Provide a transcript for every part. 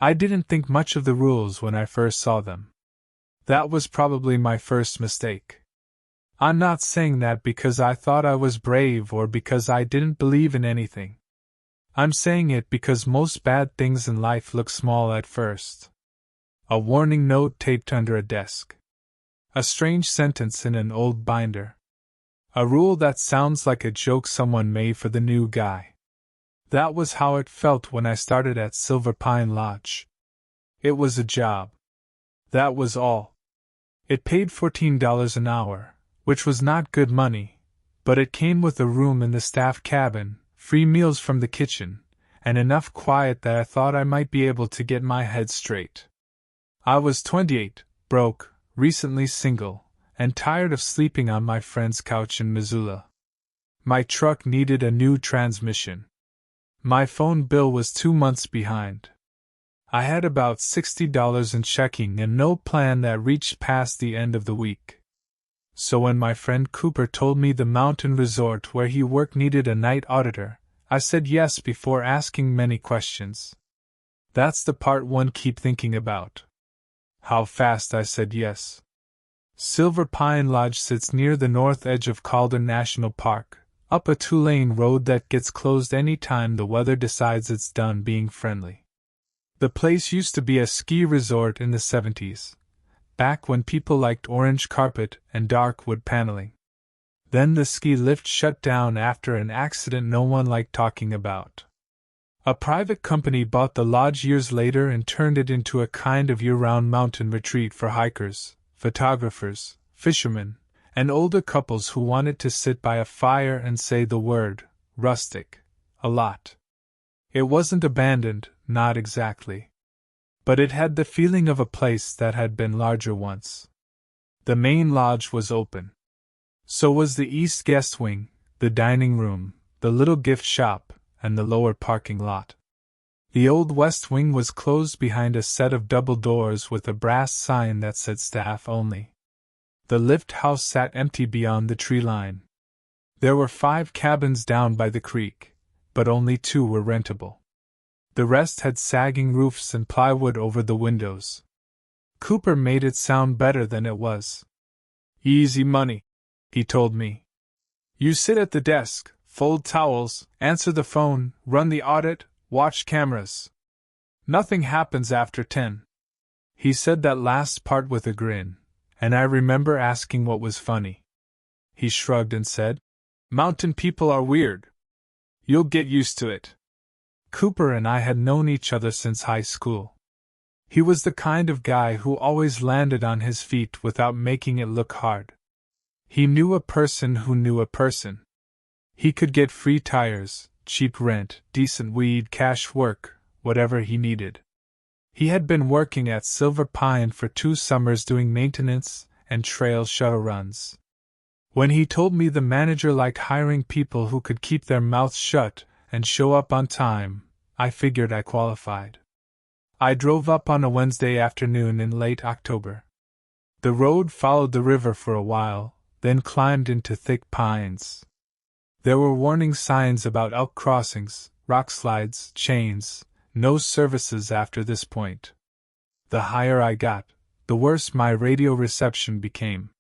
I didn't think much of the rules when I first saw them. That was probably my first mistake. I'm not saying that because I thought I was brave or because I didn't believe in anything. I'm saying it because most bad things in life look small at first. A warning note taped under a desk. A strange sentence in an old binder. A rule that sounds like a joke someone made for the new guy. That was how it felt when I started at Silver Pine Lodge. It was a job. That was all. It paid $14 an hour, which was not good money, but it came with a room in the staff cabin, free meals from the kitchen, and enough quiet that I thought I might be able to get my head straight. I was 28, broke, recently single, and tired of sleeping on my friend's couch in Missoula. My truck needed a new transmission. My phone bill was 2 months behind. I had about $60 in checking and no plan that reached past the end of the week. So when my friend Cooper told me the mountain resort where he worked needed a night auditor, I said yes before asking many questions. That's the part one keep thinking about. How fast I said yes. Silver Pine Lodge sits near the north edge of Calder National Park, up a 2-lane road that gets closed any time the weather decides it's done being friendly. The place used to be a ski resort in the 70s, back when people liked orange carpet and dark wood paneling. Then the ski lift shut down after an accident no one liked talking about. A private company bought the lodge years later and turned it into a kind of year-round mountain retreat for hikers, photographers, fishermen, and older couples who wanted to sit by a fire and say the word, rustic, a lot. It wasn't abandoned, not exactly. But it had the feeling of a place that had been larger once. The main lodge was open. So was the east guest wing, the dining room, the little gift shop, and the lower parking lot. The old west wing was closed behind a set of double doors with a brass sign that said staff only. The lift house sat empty beyond the tree line. There were 5 cabins down by the creek, but only 2 were rentable. The rest had sagging roofs and plywood over the windows. Cooper made it sound better than it was. Easy money, he told me. You sit at the desk, fold towels, answer the phone, run the audit, watch cameras. Nothing happens after 10. He said that last part with a grin, and I remember asking what was funny. He shrugged and said, "Mountain people are weird. You'll get used to it." Cooper and I had known each other since high school. He was the kind of guy who always landed on his feet without making it look hard. He knew a person who knew a person. He could get free tires, cheap rent, decent weed, cash work, whatever he needed. He had been working at Silver Pine for 2 summers doing maintenance and trail shuttle runs. When he told me the manager liked hiring people who could keep their mouths shut and show up on time, I figured I qualified. I drove up on a Wednesday afternoon in late October. The road followed the river for a while, then climbed into thick pines. There were warning signs about elk crossings, rock slides, chains, no services after this point. The higher I got, the worse my radio reception became.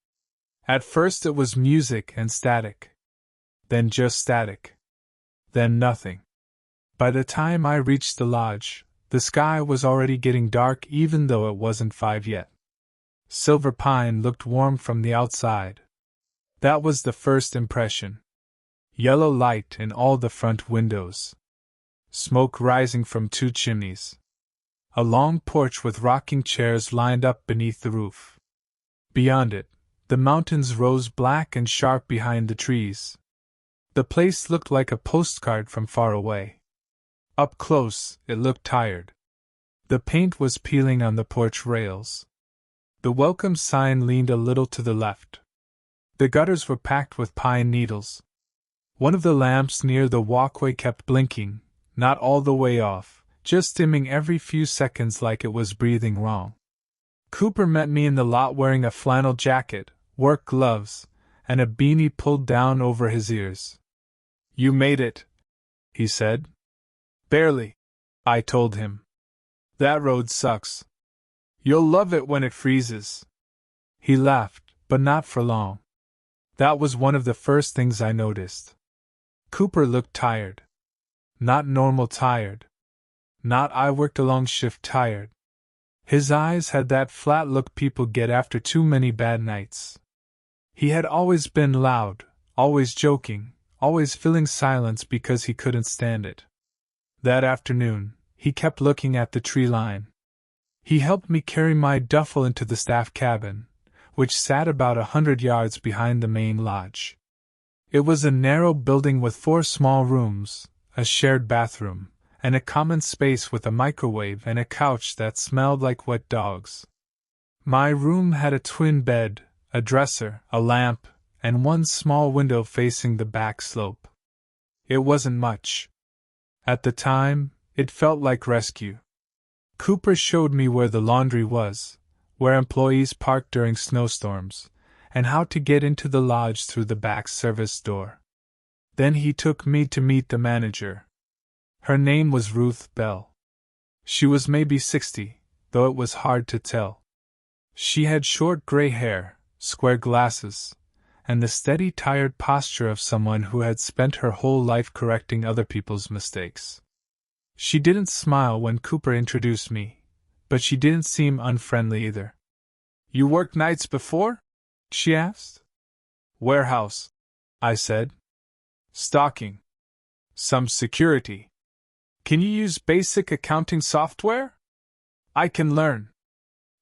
At first it was music and static. Then just static. Then nothing. By the time I reached the lodge, the sky was already getting dark even though it wasn't 5 yet. Silver Pine looked warm from the outside. That was the first impression. Yellow light in all the front windows. Smoke rising from 2 chimneys. A long porch with rocking chairs lined up beneath the roof. Beyond it, the mountains rose black and sharp behind the trees. The place looked like a postcard from far away. Up close, it looked tired. The paint was peeling on the porch rails. The welcome sign leaned a little to the left. The gutters were packed with pine needles. One of the lamps near the walkway kept blinking, not all the way off, just dimming every few seconds like it was breathing wrong. Cooper met me in the lot wearing a flannel jacket, work gloves, and a beanie pulled down over his ears. "You made it," he said. "Barely," I told him. That road sucks. You'll love it when it freezes. He laughed, but not for long. That was one of the first things I noticed. Cooper looked tired. Not normal tired. Not I worked a long shift tired. His eyes had that flat look people get after too many bad nights. He had always been loud, always joking, always filling silence because he couldn't stand it. That afternoon, he kept looking at the tree line. He helped me carry my duffel into the staff cabin, which sat about 100 yards behind the main lodge. It was a narrow building with 4 small rooms, a shared bathroom, and a common space with a microwave and a couch that smelled like wet dogs. My room had a twin bed, a dresser, a lamp, and one small window facing the back slope. It wasn't much. At the time, it felt like rescue. Cooper showed me where the laundry was, where employees parked during snowstorms, and how to get into the lodge through the back service door. Then he took me to meet the manager. Her name was Ruth Bell. She was maybe 60, though it was hard to tell. She had short gray hair, square glasses, and the steady, tired posture of someone who had spent her whole life correcting other people's mistakes. She didn't smile when Cooper introduced me, but she didn't seem unfriendly either. "You worked nights before?" she asked. "Warehouse," I said. "Stocking. Some security. Can you use basic accounting software?" "I can learn."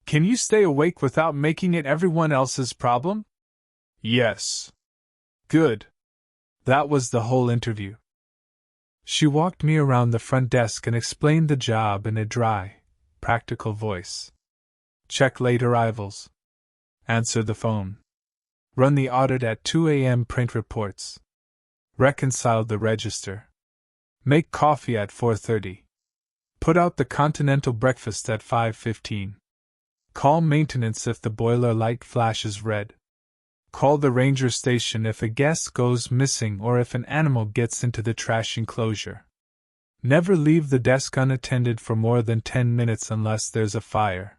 "Can you stay awake without making it everyone else's problem?" "Yes." "Good." That was the whole interview. She walked me around the front desk and explained the job in a dry, practical voice. "Check late arrivals. Answer the phone. Run the audit at 2 a.m. Print reports. Reconcile the register. Make coffee at 4:30. Put out the continental breakfast at 5:15. Call maintenance if the boiler light flashes red. Call the ranger station if a guest goes missing or if an animal gets into the trash enclosure. Never leave the desk unattended for more than 10 minutes unless there's a fire."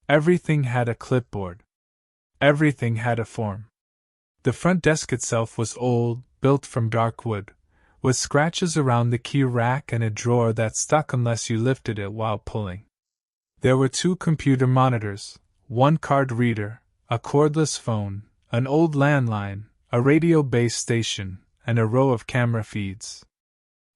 Everything had a clipboard. Everything had a form. The front desk itself was old, built from dark wood, with scratches around the key rack and a drawer that stuck unless you lifted it while pulling. There were 2 computer monitors, 1 card reader, a cordless phone, an old landline, a radio base station, and a row of camera feeds.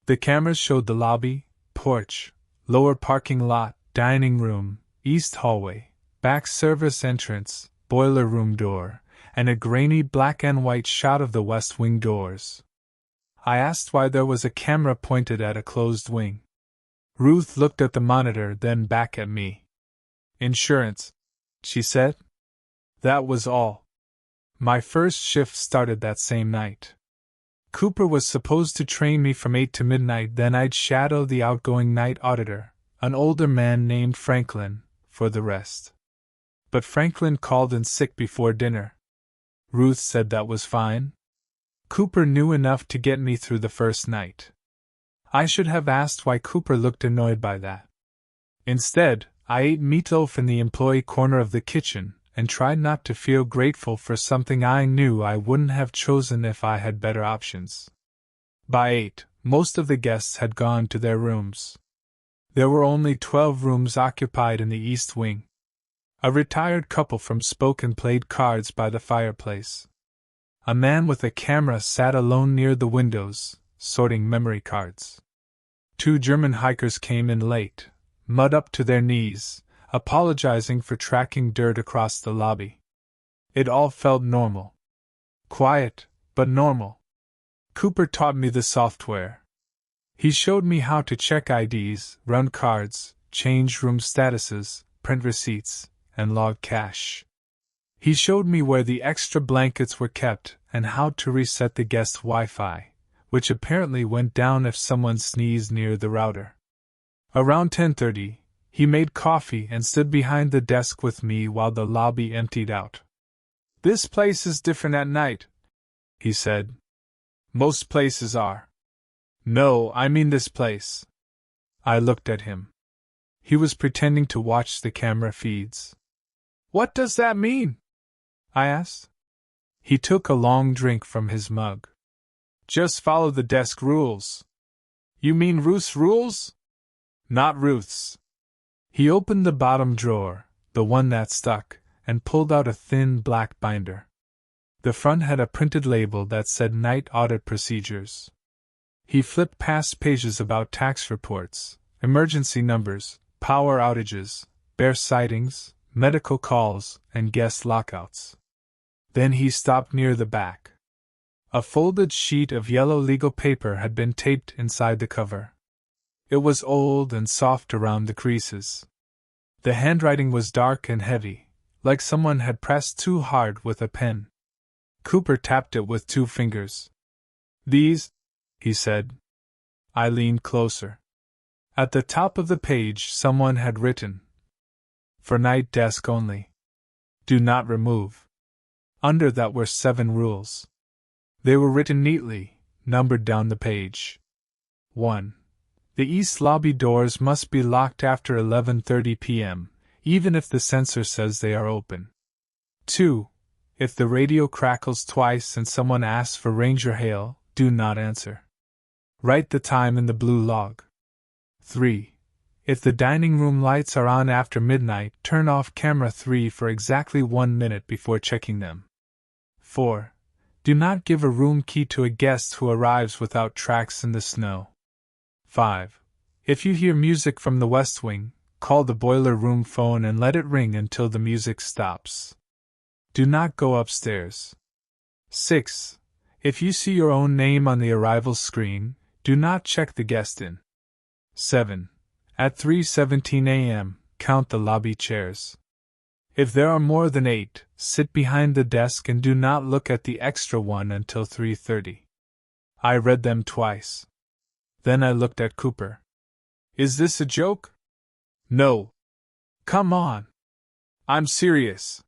The cameras showed the lobby, porch, lower parking lot, dining room, east hallway, back service entrance, boiler room door, and a grainy black and white shot of the west wing doors. I asked why there was a camera pointed at a closed wing. Ruth looked at the monitor, then back at me. "Insurance," she said. That was all. My first shift started that same night. Cooper was supposed to train me from 8 to midnight, then I'd shadow the outgoing night auditor, an older man named Franklin, for the rest. But Franklin called in sick before dinner. Ruth said that was fine. Cooper knew enough to get me through the first night. I should have asked why Cooper looked annoyed by that. Instead, I ate meatloaf in the employee corner of the kitchen, and tried not to feel grateful for something I knew I wouldn't have chosen if I had better options. By 8, most of the guests had gone to their rooms. There were only 12 rooms occupied in the east wing. A retired couple from Spokane played cards by the fireplace. A man with a camera sat alone near the windows, sorting memory cards. 2 German hikers came in late, mud up to their knees, apologizing for tracking dirt across the lobby. It all felt normal. Quiet, but normal. Cooper taught me the software. He showed me how to check IDs, run cards, change room statuses, print receipts, and log cash. He showed me where the extra blankets were kept and how to reset the guest Wi-Fi, which apparently went down if someone sneezed near the router. Around 10:30, he made coffee and stood behind the desk with me while the lobby emptied out. "This place is different at night," he said. "Most places are." "No, I mean this place." I looked at him. He was pretending to watch the camera feeds. "What does that mean?" I asked. He took a long drink from his mug. "Just follow the desk rules." "You mean Ruth's rules?" "Not Ruth's." He opened the bottom drawer, the one that stuck, and pulled out a thin black binder. The front had a printed label that said Night Audit Procedures. He flipped past pages about tax reports, emergency numbers, power outages, bear sightings, medical calls, and guest lockouts. Then he stopped near the back. A folded sheet of yellow legal paper had been taped inside the cover. It was old and soft around the creases. The handwriting was dark and heavy, like someone had pressed too hard with a pen. Cooper tapped it with 2 fingers. "These," he said. I leaned closer. At the top of the page someone had written, "For night desk only. Do not remove." Under that were 7 rules. They were written neatly, numbered down the page. 1. The east lobby doors must be locked after 11:30 p.m., even if the sensor says they are open. 2. If the radio crackles twice and someone asks for Ranger Hale, do not answer. Write the time in the blue log. 3. If the dining room lights are on after midnight, turn off camera 3 for exactly 1 minute before checking them. 4. Do not give a room key to a guest who arrives without tracks in the snow. 5. If you hear music from the West Wing, call the boiler room phone and let it ring until the music stops. Do not go upstairs. 6. If you see your own name on the arrival screen, do not check the guest in. 7. At 3:17 a.m., count the lobby chairs. If there are more than 8, sit behind the desk and do not look at the extra one until 3:30. I read them twice. Then I looked at Cooper. "Is this a joke?" "No. Come on. I'm serious."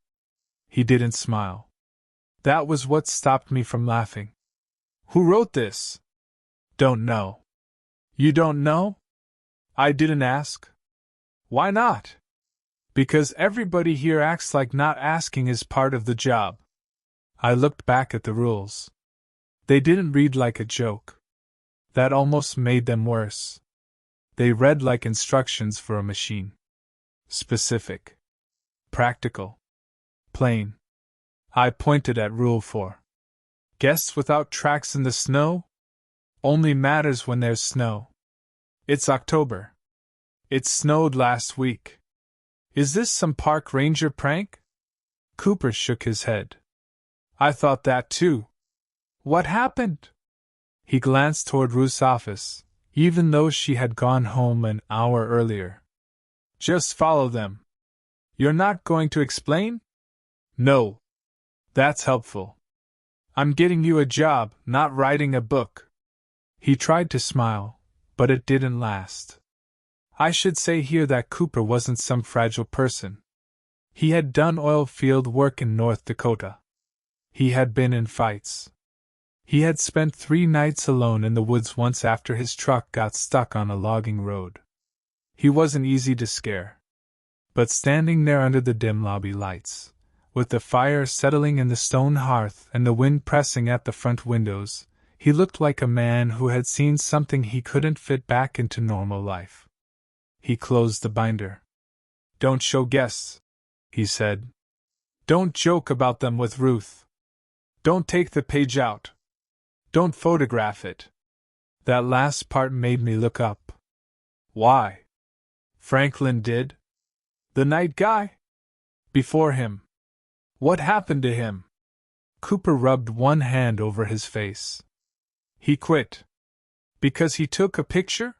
He didn't smile. That was what stopped me from laughing. "Who wrote this?" "Don't know." "You don't know?" I didn't ask. "Why not?" "Because everybody here acts like not asking is part of the job." I looked back at the rules. They didn't read like a joke. That almost made them worse. They read like instructions for a machine. Specific. Practical. Plain. I pointed at Rule 4. Guests without tracks in the snow? Only matters when there's snow. It's October. It snowed last week. Is this some park ranger prank? Cooper shook his head. I thought that too. What happened? He glanced toward Ruth's office, even though she had gone home an hour earlier. Just follow them. You're not going to explain? No. That's helpful. I'm getting you a job, not writing a book. He tried to smile, but it didn't last. I should say here that Cooper wasn't some fragile person. He had done oil field work in North Dakota. He had been in fights. He had spent 3 nights alone in the woods once after his truck got stuck on a logging road. He wasn't easy to scare. But standing there under the dim lobby lights, with the fire settling in the stone hearth and the wind pressing at the front windows, he looked like a man who had seen something he couldn't fit back into normal life. He closed the binder. Don't show guests, he said. Don't joke about them with Ruth. Don't take the page out. Don't photograph it. That last part made me look up. Why? Franklin did? The night guy? Before him. What happened to him? Cooper rubbed one hand over his face. He quit. Because he took a picture?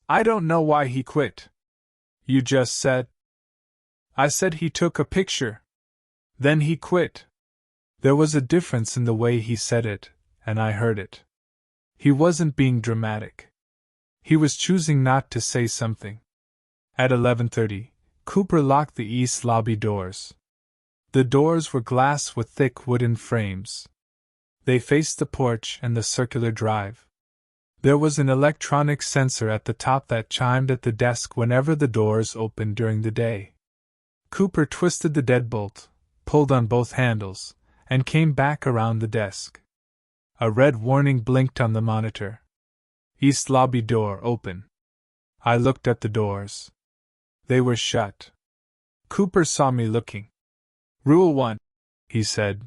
I don't know why he quit. You just said. I said he took a picture. Then he quit. There was a difference in the way he said it, and I heard it. He wasn't being dramatic. He was choosing not to say something. At 11:30, Cooper locked the east lobby doors. The doors were glass with thick wooden frames. They faced the porch and the circular drive. There was an electronic sensor at the top that chimed at the desk whenever the doors opened during the day. Cooper twisted the deadbolt, pulled on both handles, and came back around the desk. A red warning blinked on the monitor. East lobby door open. I looked at the doors. They were shut. Cooper saw me looking. Rule 1, he said.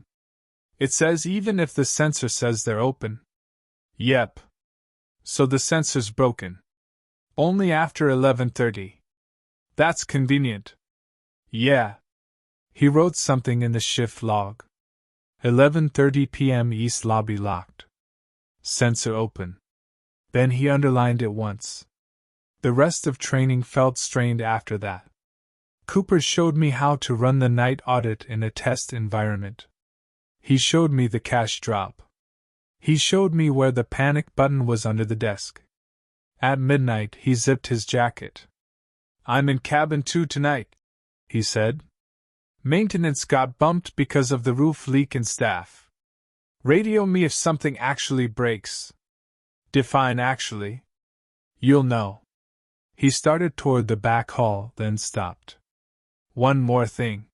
It says even if the sensor says they're open. Yep. So the sensor's broken. Only after 11:30. That's convenient. Yeah. He wrote something in the shift log. 11:30 p.m. East lobby locked. Sensor open. Then he underlined it once. The rest of training felt strained after that. Cooper showed me how to run the night audit in a test environment. He showed me the cash drop. He showed me where the panic button was under the desk. At midnight, he zipped his jacket. I'm in cabin 2 tonight, he said. Maintenance got bumped because of the roof leak and staff. Radio me if something actually breaks. Define actually. You'll know. He started toward the back hall, then stopped. One more thing.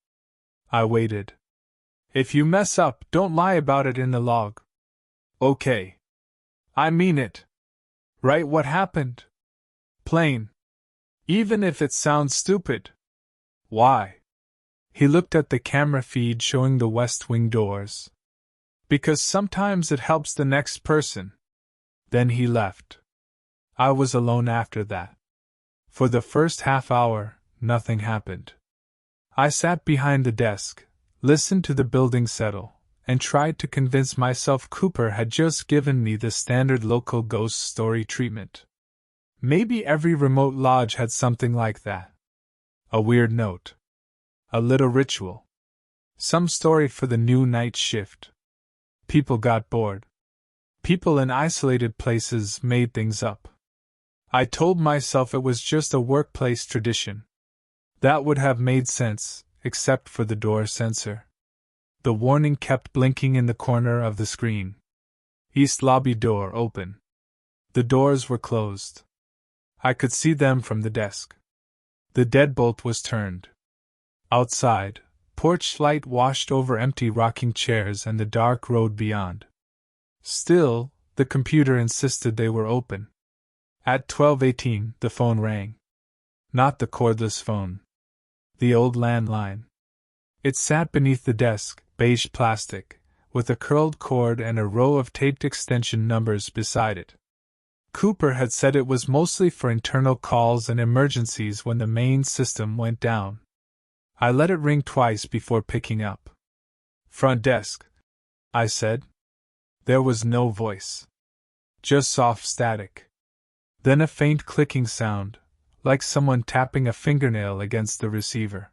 I waited. If you mess up, don't lie about it in the log. Okay. I mean it. Write what happened. Plain. Even if it sounds stupid. Why? He looked at the camera feed showing the West Wing doors. Because sometimes it helps the next person. Then he left. I was alone after that. For the first half hour, nothing happened. I sat behind the desk, listened to the building settle, and tried to convince myself Cooper had just given me the standard local ghost story treatment. Maybe every remote lodge had something like that. A weird note. A little ritual. Some story for the new night shift. People got bored. People in isolated places made things up. I told myself it was just a workplace tradition. That would have made sense, except for the door sensor. The warning kept blinking in the corner of the screen. East lobby door open. The doors were closed. I could see them from the desk. The deadbolt was turned. Outside, porch light washed over empty rocking chairs and the dark road beyond. Still, the computer insisted they were open. At 12:18, the phone rang. Not the cordless phone. The old landline. It sat beneath the desk, beige plastic, with a curled cord and a row of taped extension numbers beside it. Cooper had said it was mostly for internal calls and emergencies when the main system went down. I let it ring twice before picking up. Front desk, I said. There was no voice. Just soft static. Then a faint clicking sound, like someone tapping a fingernail against the receiver.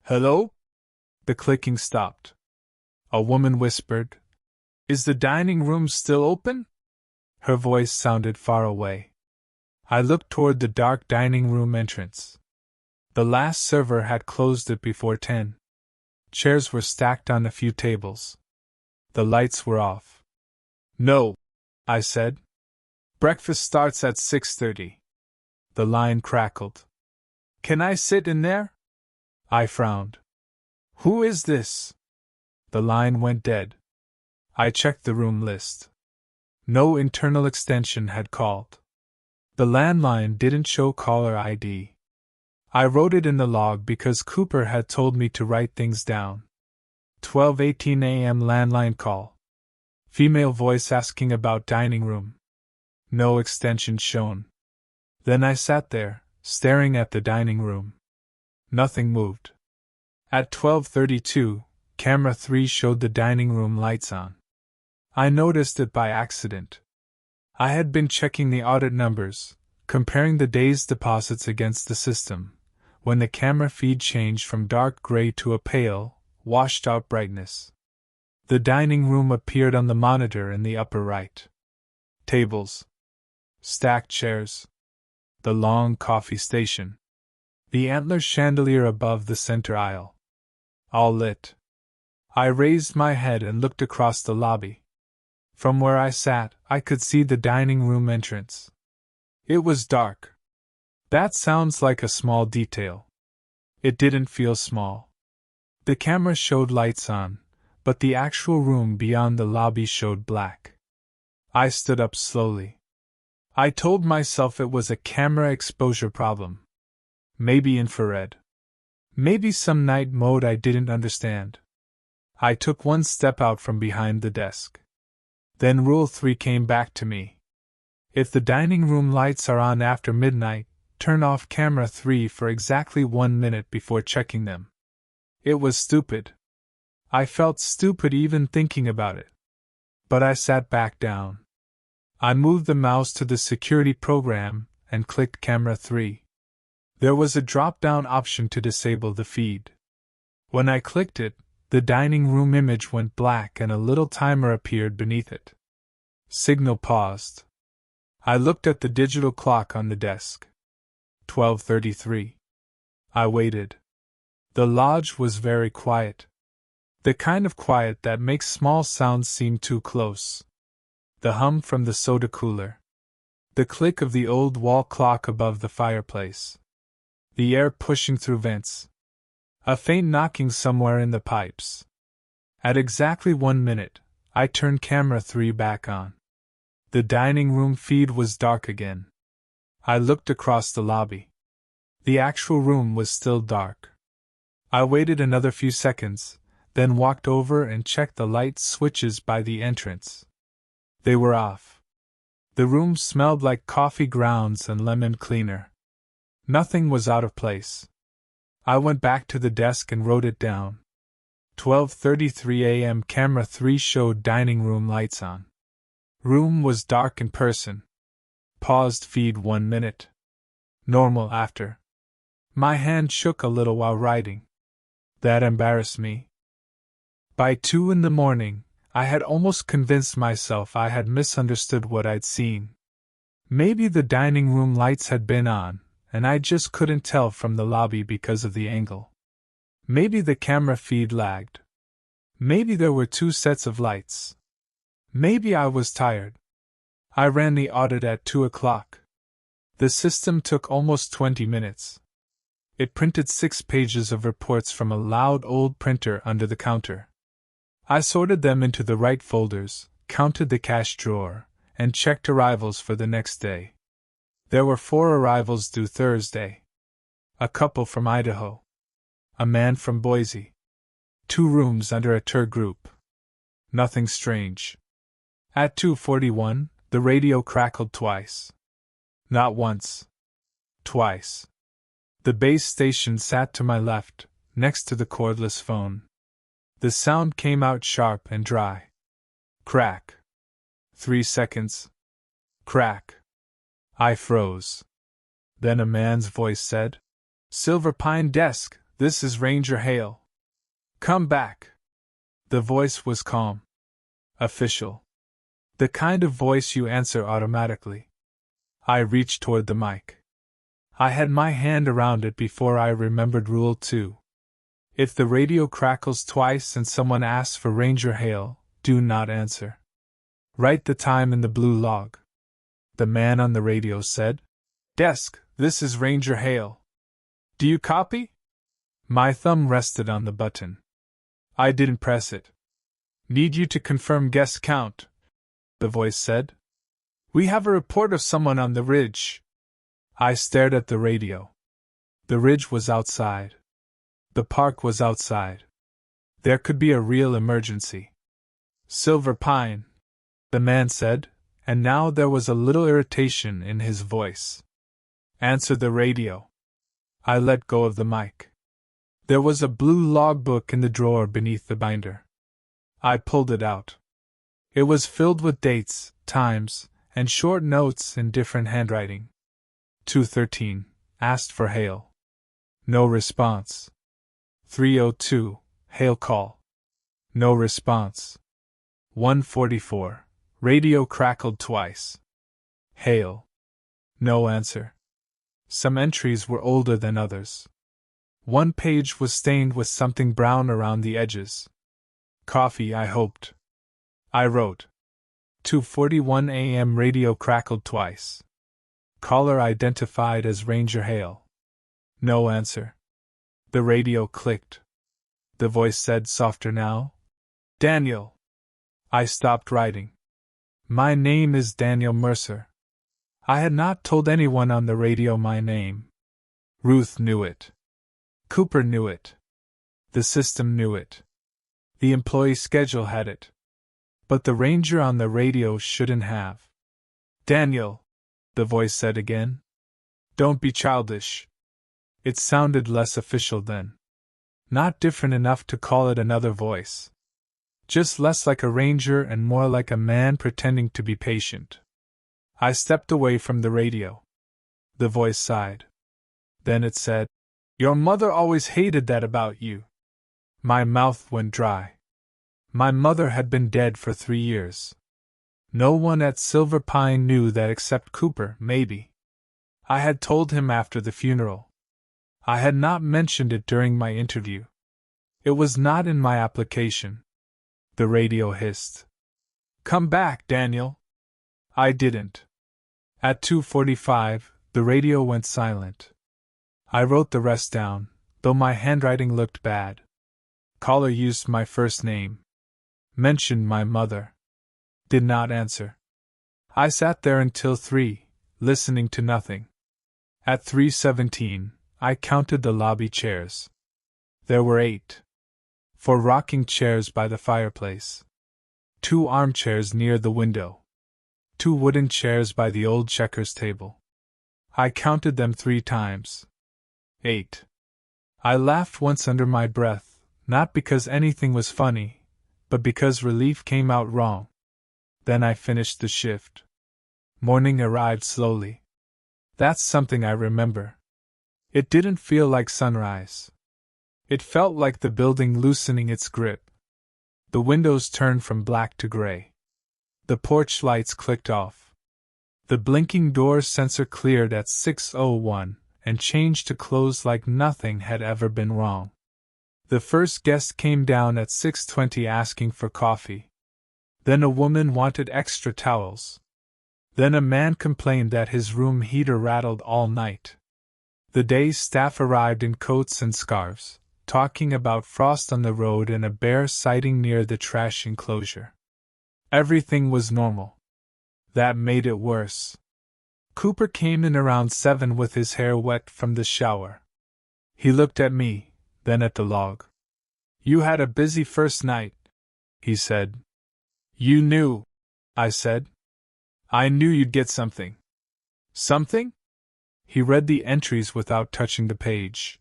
Hello? The clicking stopped. A woman whispered, Is the dining room still open? Her voice sounded far away. I looked toward the dark dining room entrance. The last server had closed it before 10. Chairs were stacked on a few tables. The lights were off. No, I said. Breakfast starts at 6:30. The line crackled. Can I sit in there? I frowned. Who is this? The line went dead. I checked the room list. No internal extension had called. The landline didn't show caller ID. I wrote it in the log because Cooper had told me to write things down. 12:18 a.m. landline call. Female voice asking about dining room. No extension shown. Then I sat there, staring at the dining room. Nothing moved. At 12:32, camera 3 showed the dining room lights on. I noticed it by accident. I had been checking the audit numbers, comparing the day's deposits against the system, when the camera feed changed from dark gray to a pale, washed-out brightness. The dining room appeared on the monitor in the upper right. Tables. Stacked chairs. The long coffee station. The antler chandelier above the center aisle. All lit. I raised my head and looked across the lobby. From where I sat, I could see the dining room entrance. It was dark. That sounds like a small detail. It didn't feel small. The camera showed lights on, but the actual room beyond the lobby showed black. I stood up slowly. I told myself it was a camera exposure problem. Maybe infrared. Maybe some night mode I didn't understand. I took one step out from behind the desk. Then Rule 3 came back to me. If the dining room lights are on after midnight, turn off camera 3 for exactly 1 minute before checking them. It was stupid. I felt stupid even thinking about it. But I sat back down. I moved the mouse to the security program and clicked camera 3. There was a drop-down option to disable the feed. When I clicked it, the dining room image went black and a little timer appeared beneath it. Signal paused. I looked at the digital clock on the desk. 12:33. I waited. The lodge was very quiet. The kind of quiet that makes small sounds seem too close. The hum from the soda cooler. The click of the old wall clock above the fireplace. The air pushing through vents. A faint knocking somewhere in the pipes. At exactly 1 minute, I turned camera 3 back on. The dining room feed was dark again. I looked across the lobby. The actual room was still dark. I waited another few seconds, then walked over and checked the light switches by the entrance. They were off. The room smelled like coffee grounds and lemon cleaner. Nothing was out of place. I went back to the desk and wrote it down. 12:33 a.m. Camera 3 showed dining room lights on. Room was dark in person. Paused feed 1 minute. Normal after. My hand shook a little while writing. That embarrassed me. By 2 in the morning, I had almost convinced myself I had misunderstood what I'd seen. Maybe the dining room lights had been on, and I just couldn't tell from the lobby because of the angle. Maybe the camera feed lagged. Maybe there were 2 sets of lights. Maybe I was tired. I ran the audit at 2 o'clock. The system took almost 20 minutes. It printed 6 pages of reports from a loud old printer under the counter. I sorted them into the right folders, counted the cash drawer, and checked arrivals for the next day. There were 4 arrivals due Thursday. A couple from Idaho. A man from Boise. 2 rooms under a tour group. Nothing strange. At 2:41, the radio crackled twice. Not once. Twice. The base station sat to my left, next to the cordless phone. The sound came out sharp and dry. Crack. 3 seconds. Crack. I froze. Then a man's voice said, "Silver Pine Desk, this is Ranger Hale. Come back." The voice was calm. Official. The kind of voice you answer automatically. I reached toward the mic. I had my hand around it before I remembered Rule 2. If the radio crackles twice and someone asks for Ranger Hale, do not answer. Write the time in the blue log. The man on the radio said, "Desk, this is Ranger Hale. Do you copy?" My thumb rested on the button. I didn't press it. "Need you to confirm guest count," the voice said. "We have a report of someone on the ridge." I stared at the radio. The ridge was outside. The park was outside. There could be a real emergency. "Silver Pine," the man said, and now there was a little irritation in his voice. "Answer the radio." I let go of the mic. There was a blue logbook in the drawer beneath the binder. I pulled it out. It was filled with dates, times, and short notes in different handwriting. 2:13, asked for Hale. No response. 3:02, Hale call. No response. 1:44, radio crackled twice. Hale. No answer. Some entries were older than others. One page was stained with something brown around the edges. Coffee, I hoped. I wrote. 2:41 a.m. Radio crackled twice. Caller identified as Ranger Hale. No answer. The radio clicked. The voice said softer now. Daniel. I stopped writing. My name is Daniel Mercer. I had not told anyone on the radio my name. Ruth knew it. Cooper knew it. The system knew it. The employee schedule had it. But the ranger on the radio shouldn't have. Daniel, the voice said again. Don't be childish. It sounded less official then. Not different enough to call it another voice. Just less like a ranger and more like a man pretending to be patient. I stepped away from the radio. The voice sighed. Then it said, Your mother always hated that about you. My mouth went dry. My mother had been dead for 3 years. No one at Silver Pine knew that except Cooper, maybe. I had told him after the funeral. I had not mentioned it during my interview. It was not in my application. The radio hissed. Come back, Daniel. I didn't. At 2:45, the radio went silent. I wrote the rest down, though my handwriting looked bad. Caller used my first name. Mentioned my mother. Did not answer. I sat there until 3, listening to nothing. At 3:17, I counted the lobby chairs. There were 8. 4 rocking chairs by the fireplace. 2 armchairs near the window. 2 wooden chairs by the old checkers table. I counted them 3 times. 8. I laughed once under my breath, not because anything was funny, but because relief came out wrong. Then I finished the shift. Morning arrived slowly. That's something I remember. It didn't feel like sunrise. It felt like the building loosening its grip. The windows turned from black to gray. The porch lights clicked off. The blinking door sensor cleared at 6:01 and changed to close like nothing had ever been wrong. The first guest came down at 6:20 asking for coffee. Then a woman wanted extra towels. Then a man complained that his room heater rattled all night. The day's staff arrived in coats and scarves, talking about frost on the road and a bear sighting near the trash enclosure. Everything was normal. That made it worse. Cooper came in around 7 with his hair wet from the shower. He looked at me, then at the log. You had a busy first night, he said. You knew, I said. I knew you'd get something. Something? He read the entries without touching the page.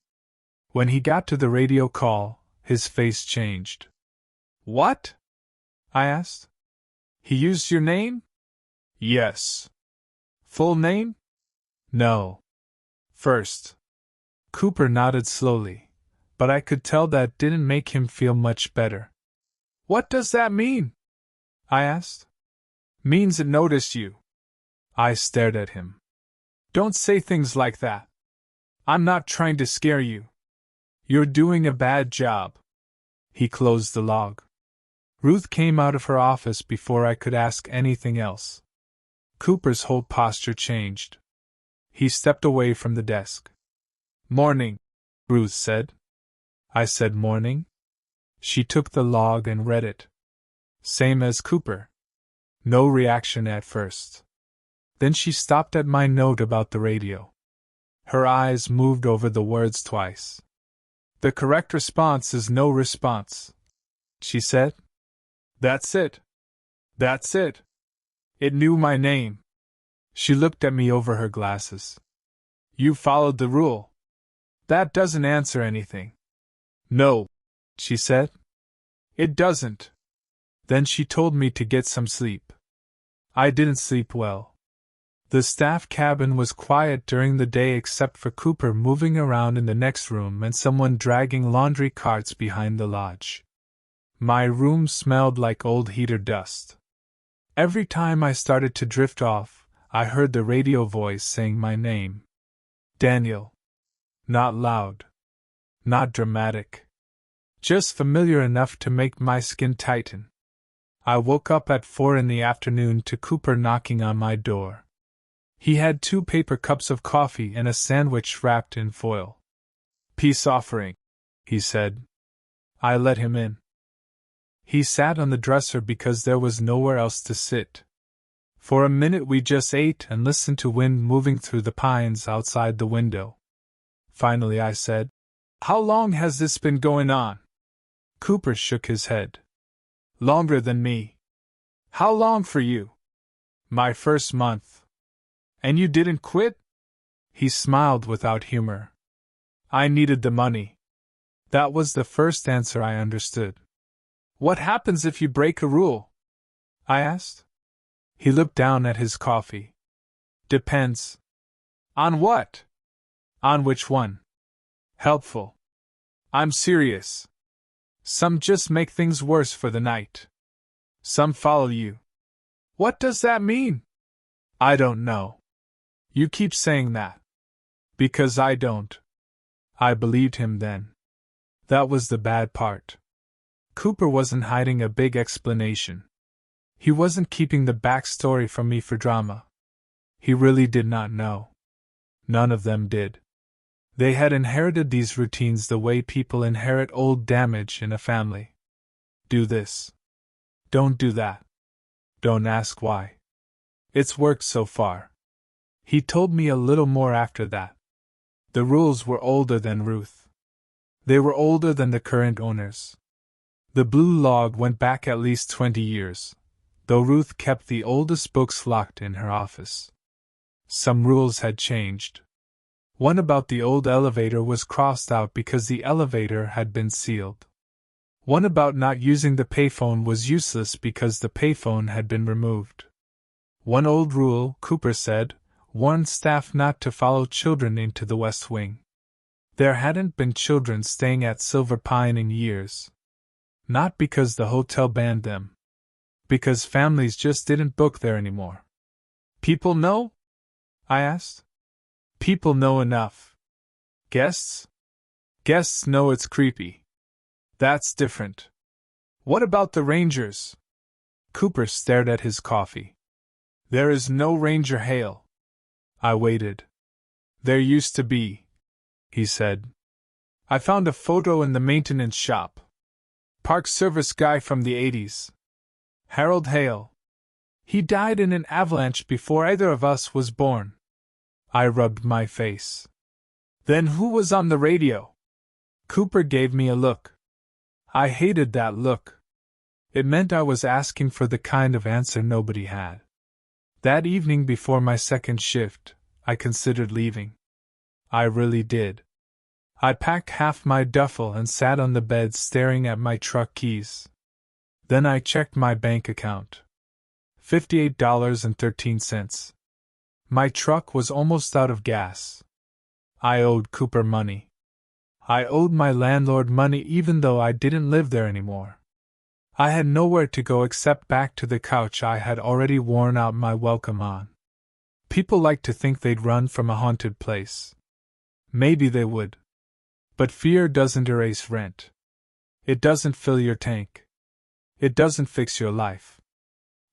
When he got to the radio call, his face changed. What? I asked. He used your name? Yes. Full name? No. First. Cooper nodded slowly, but I could tell that didn't make him feel much better. What does that mean? I asked. Means it noticed you. I stared at him. Don't say things like that. I'm not trying to scare you. You're doing a bad job. He closed the log. Ruth came out of her office before I could ask anything else. Cooper's whole posture changed. He stepped away from the desk. Morning, Ruth said. I said morning. She took the log and read it. Same as Cooper. No reaction at first. Then she stopped at my note about the radio. Her eyes moved over the words twice. The correct response is no response, she said. That's it. That's it. It knew my name. She looked at me over her glasses. You followed the rule. That doesn't answer anything. No, she said. It doesn't. Then she told me to get some sleep. I didn't sleep well. The staff cabin was quiet during the day except for Cooper moving around in the next room and someone dragging laundry carts behind the lodge. My room smelled like old heater dust. Every time I started to drift off, I heard the radio voice saying my name. Daniel. Not loud. Not dramatic. Just familiar enough to make my skin tighten. I woke up at 4 in the afternoon to Cooper knocking on my door. He had 2 paper cups of coffee and a sandwich wrapped in foil. "Peace offering," he said. I let him in. He sat on the dresser because there was nowhere else to sit. For a minute we just ate and listened to wind moving through the pines outside the window. Finally I said, "How long has this been going on?" Cooper shook his head. "Longer than me." "How long for you?" "My first month." "And you didn't quit?" He smiled without humor. "I needed the money." That was the first answer I understood. "What happens if you break a rule?" I asked. He looked down at his coffee. "Depends." "On what?" "On which one?" "Helpful." "I'm serious." "Some just make things worse for the night. Some follow you." "What does that mean?" "I don't know." "You keep saying that." "Because I don't." I believed him then. That was the bad part. Cooper wasn't hiding a big explanation. He wasn't keeping the backstory from me for drama. He really did not know. None of them did. They had inherited these routines the way people inherit old damage in a family. Do this. Don't do that. Don't ask why. It's worked so far. He told me a little more after that. The rules were older than Ruth. They were older than the current owners. The blue log went back at least 20 years, though Ruth kept the oldest books locked in her office. Some rules had changed. One about the old elevator was crossed out because the elevator had been sealed. One about not using the payphone was useless because the payphone had been removed. One old rule, Cooper said, warned staff not to follow children into the West Wing. There hadn't been children staying at Silver Pine in years. Not because the hotel banned them. Because families just didn't book there anymore. "People know?" I asked. "People know enough." "Guests?" "Guests know it's creepy." "That's different." "What about the Rangers?" Cooper stared at his coffee. "There is no Ranger Hale." I waited. "There used to be," he said. "I found a photo in the maintenance shop. Park Service guy from the 80s. Harold Hale. He died in an avalanche before either of us was born." I rubbed my face. "Then who was on the radio?" Cooper gave me a look. I hated that look. It meant I was asking for the kind of answer nobody had. That evening before my second shift, I considered leaving. I really did. I packed half my duffel and sat on the bed staring at my truck keys. Then I checked my bank account. $58.13. My truck was almost out of gas. I owed Cooper money. I owed my landlord money even though I didn't live there anymore. I had nowhere to go except back to the couch I had already worn out my welcome on. People like to think they'd run from a haunted place. Maybe they would. But fear doesn't erase rent. It doesn't fill your tank. It doesn't fix your life.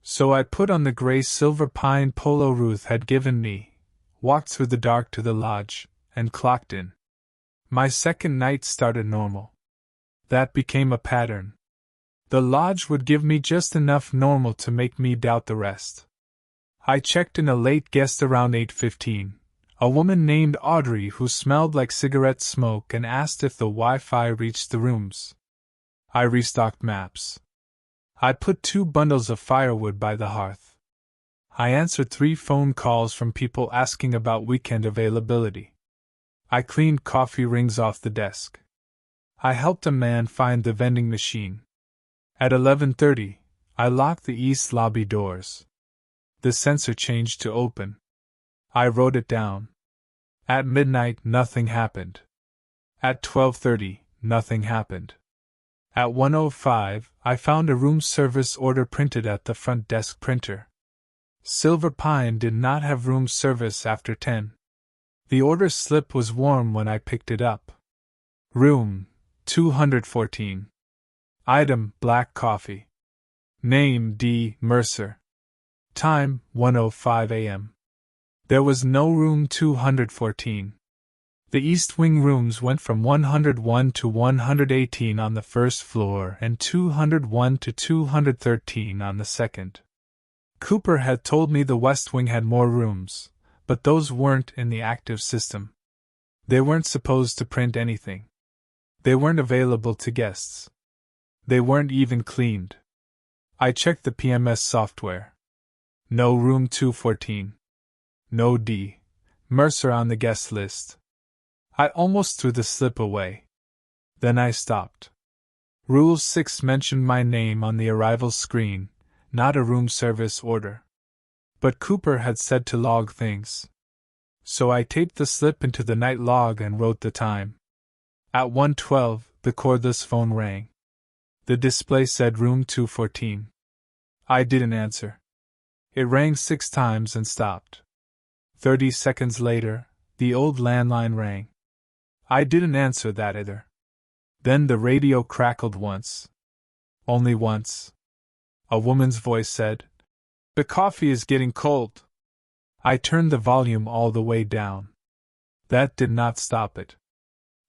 So I put on the gray silver pine polo Ruth had given me, walked through the dark to the lodge, and clocked in. My second night started normal. That became a pattern. The lodge would give me just enough normal to make me doubt the rest. I checked in a late guest around 8:15, a woman named Audrey who smelled like cigarette smoke and asked if the Wi-Fi reached the rooms. I restocked maps. I put 2 bundles of firewood by the hearth. I answered 3 phone calls from people asking about weekend availability. I cleaned coffee rings off the desk. I helped a man find the vending machine. At 11:30, I locked the east lobby doors. The sensor changed to open. I wrote it down. At midnight, nothing happened. At 12:30, nothing happened. At 1:05, I found a room service order printed at the front desk printer. Silver Pine did not have room service after 10. The order slip was warm when I picked it up. Room 214. Item: black coffee. Name D. Mercer. Time 1:05 a.m. There was no room 214. The East Wing rooms went from 101 to 118 on the first floor and 201 to 213 on the second. Cooper had told me the West Wing had more rooms, but those weren't in the active system. They weren't supposed to print anything. They weren't available to guests. They weren't even cleaned. I checked the PMS software. No room 214. No D. Mercer on the guest list. I almost threw the slip away. Then I stopped. Rule 6 mentioned my name on the arrival screen, not a room service order. But Cooper had said to log things. So I taped the slip into the night log and wrote the time. At 1:12, the cordless phone rang. The display said room 214. I didn't answer. It rang 6 times and stopped. 30 seconds later, the old landline rang. I didn't answer that either. Then the radio crackled once. Only once. A woman's voice said, "The coffee is getting cold." I turned the volume all the way down. That did not stop it.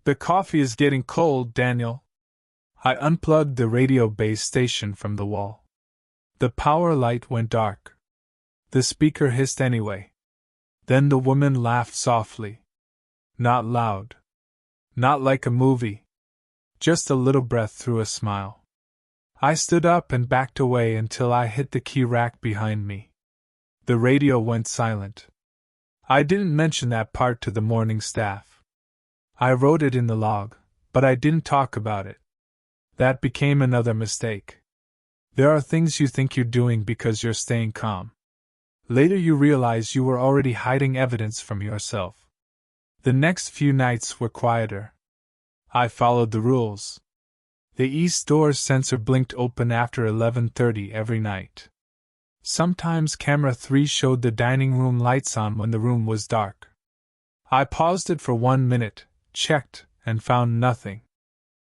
"The coffee is getting cold, Daniel." I unplugged the radio base station from the wall. The power light went dark. The speaker hissed anyway. Then the woman laughed softly. Not loud. Not like a movie. Just a little breath through a smile. I stood up and backed away until I hit the key rack behind me. The radio went silent. I didn't mention that part to the morning staff. I wrote it in the log, but I didn't talk about it. That became another mistake. There are things you think you're doing because you're staying calm. Later you realize you were already hiding evidence from yourself. The next few nights were quieter. I followed the rules. The east door's sensor blinked open after 11:30 every night. Sometimes camera 3 showed the dining room lights on when the room was dark. I paused it for 1 minute, checked, and found nothing.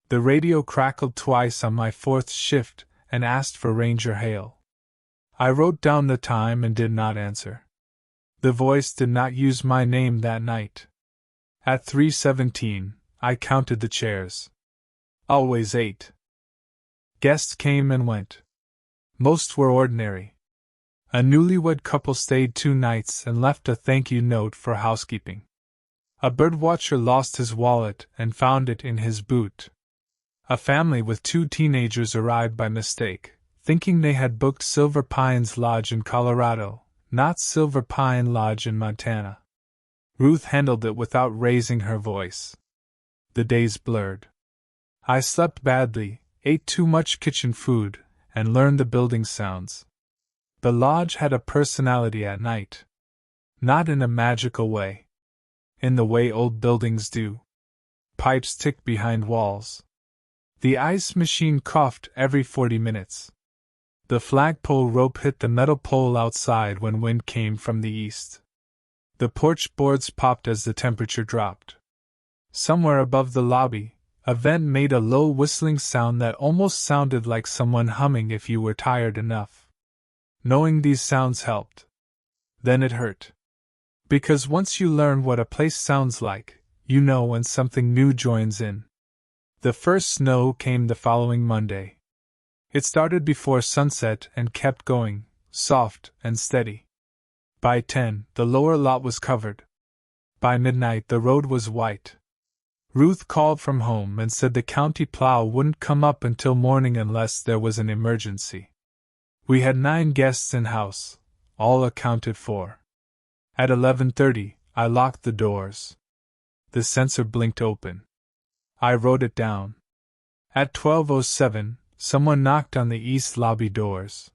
The radio crackled twice on my 4th shift and asked for Ranger Hale. I wrote down the time and did not answer. The voice did not use my name that night. At 3:17, I counted the chairs. Always 8. Guests came and went. Most were ordinary. A newlywed couple stayed 2 nights and left a thank you note for housekeeping. A birdwatcher lost his wallet and found it in his boot. A family with 2 teenagers arrived by mistake, thinking they had booked Silver Pines Lodge in Colorado, not Silver Pine Lodge in Montana. Ruth handled it without raising her voice. The days blurred. I slept badly, ate too much kitchen food, and learned the building sounds. The lodge had a personality at night. Not in a magical way. In the way old buildings do. Pipes ticked behind walls. The ice machine coughed every 40 minutes. The flagpole rope hit the metal pole outside when wind came from the east. The porch boards popped as the temperature dropped. Somewhere above the lobby, a vent made a low whistling sound that almost sounded like someone humming if you were tired enough. Knowing these sounds helped. Then it hurt. Because once you learn what a place sounds like, you know when something new joins in. The first snow came the following Monday. It started before sunset and kept going, soft and steady. By 10, the lower lot was covered. By midnight, the road was white. Ruth called from home and said the county plow wouldn't come up until morning unless there was an emergency. We had 9 guests in house, all accounted for. At 11:30, I locked the doors. The sensor blinked open. I wrote it down. At 12:07, someone knocked on the east lobby doors.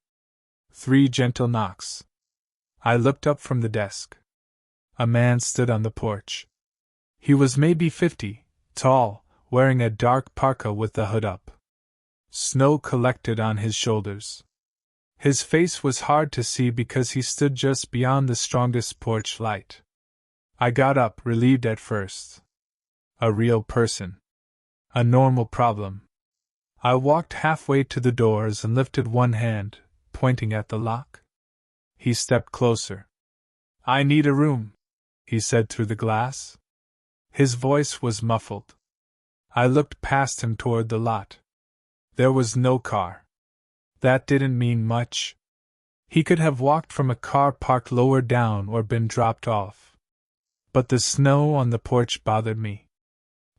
3 gentle knocks. I looked up from the desk. A man stood on the porch. He was maybe 50, tall, wearing a dark parka with the hood up. Snow collected on his shoulders. His face was hard to see because he stood just beyond the strongest porch light. I got up, relieved at first. A real person. A normal problem. I walked halfway to the doors and lifted one hand, pointing at the lock. He stepped closer. "I need a room," he said through the glass. His voice was muffled. I looked past him toward the lot. There was no car. That didn't mean much. He could have walked from a car parked lower down or been dropped off. But the snow on the porch bothered me.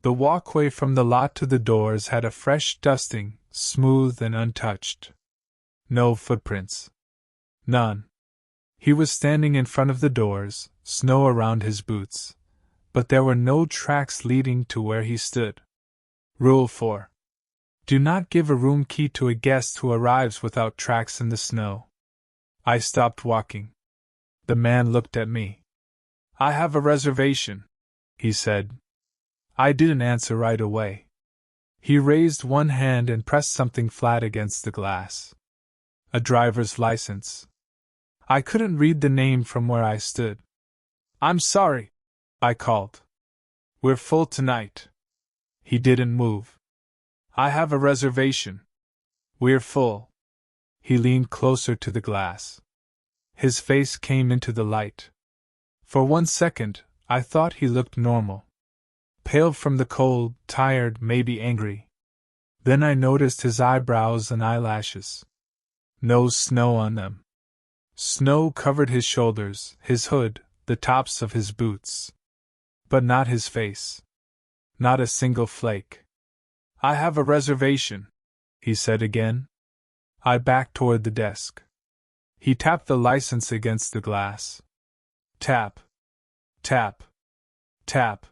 The walkway from the lot to the doors had a fresh dusting, smooth and untouched. No footprints. None. He was standing in front of the doors, snow around his boots, but there were no tracks leading to where he stood. Rule 4. Do not give a room key to a guest who arrives without tracks in the snow. I stopped walking. The man looked at me. "I have a reservation," he said. I didn't answer right away. He raised one hand and pressed something flat against the glass. A driver's license. I couldn't read the name from where I stood. "I'm sorry," I called. "We're full tonight." He didn't move. "I have a reservation." "We're full." He leaned closer to the glass. His face came into the light. For 1 second, I thought he looked normal. Pale from the cold, tired, maybe angry. Then I noticed his eyebrows and eyelashes. No snow on them. Snow covered his shoulders, his hood, the tops of his boots. But not his face. Not a single flake. "I have a reservation," he said again. I backed toward the desk. He tapped the license against the glass. Tap. Tap. Tap.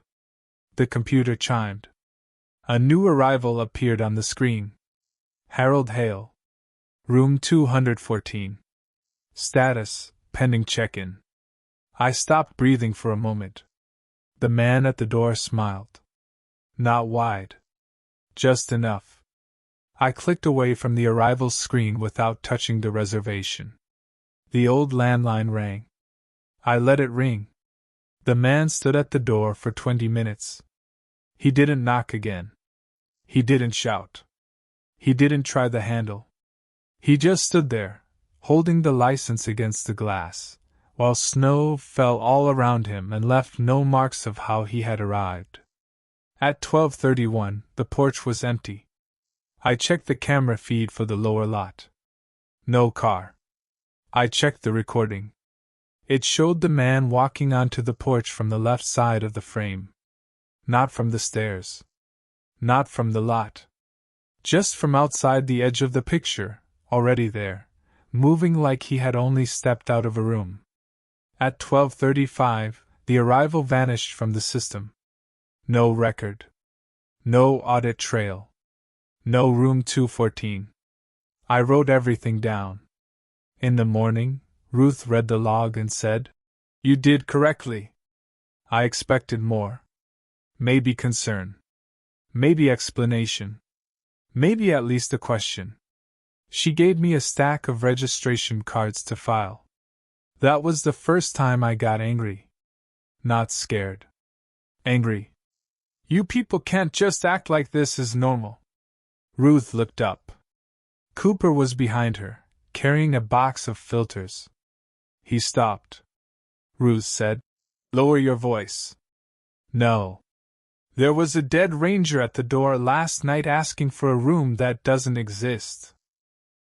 The computer chimed. A new arrival appeared on the screen. Harold Hale. Room 214. Status, pending check-in. I stopped breathing for a moment. The man at the door smiled. Not wide. Just enough. I clicked away from the arrival screen without touching the reservation. The old landline rang. I let it ring. The man stood at the door for 20 minutes. He didn't knock again. He didn't shout. He didn't try the handle. He just stood there, holding the license against the glass, while snow fell all around him and left no marks of how he had arrived. At 12:31, the porch was empty. I checked the camera feed for the lower lot. No car. I checked the recording. It showed the man walking onto the porch from the left side of the frame. Not from the stairs. Not from the lot. Just from outside the edge of the picture, already there, moving like he had only stepped out of a room. At 12:35, the arrival vanished from the system. No record. No audit trail. No room 214. I wrote everything down. In the morning, Ruth read the log and said, "You did correctly." I expected more. Maybe concern. Maybe explanation. Maybe at least a question. She gave me a stack of registration cards to file. That was the first time I got angry. Not scared. Angry. "You people can't just act like this is normal." Ruth looked up. Cooper was behind her, carrying a box of filters. He stopped. Ruth said, "Lower your voice." "No. There was a dead ranger at the door last night asking for a room that doesn't exist."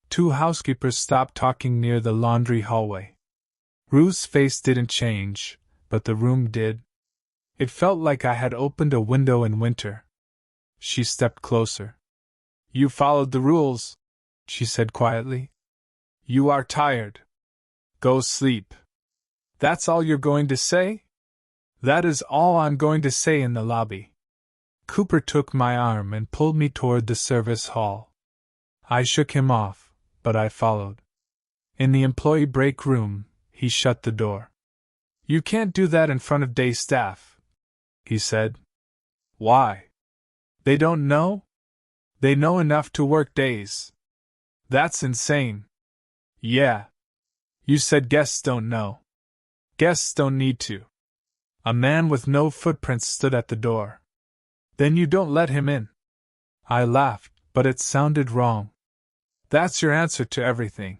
2 housekeepers stopped talking near the laundry hallway. Ruth's face didn't change, but the room did. It felt like I had opened a window in winter. She stepped closer. "You followed the rules," she said quietly. "You are tired. Go sleep." "That's all you're going to say?" "That is all I'm going to say in the lobby." Cooper took my arm and pulled me toward the service hall. I shook him off, but I followed. In the employee break room, he shut the door. "You can't do that in front of day staff," he said. "Why? They don't know? They know enough to work days." "That's insane." "Yeah. You said guests don't know. Guests don't need to." A man with no footprints stood at the door. "Then you don't let him in." I laughed, but it sounded wrong. That's your answer to everything.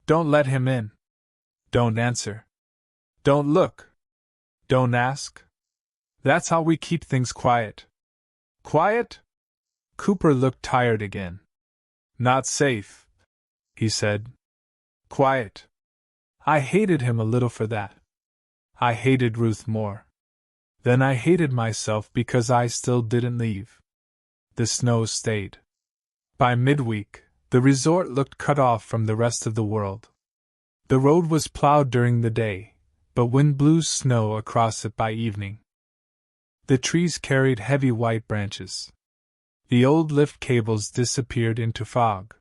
Don't let him in. Don't answer. Don't look. Don't ask. That's how we keep things quiet. Quiet? Cooper looked tired again. Not safe, he said. Quiet. I hated him a little for that. I hated Ruth more. Then I hated myself because I still didn't leave. The snow stayed. By midweek, the resort looked cut off from the rest of the world. The road was plowed during the day, but wind blew snow across it by evening. The trees carried heavy white branches. The old lift cables disappeared into fog.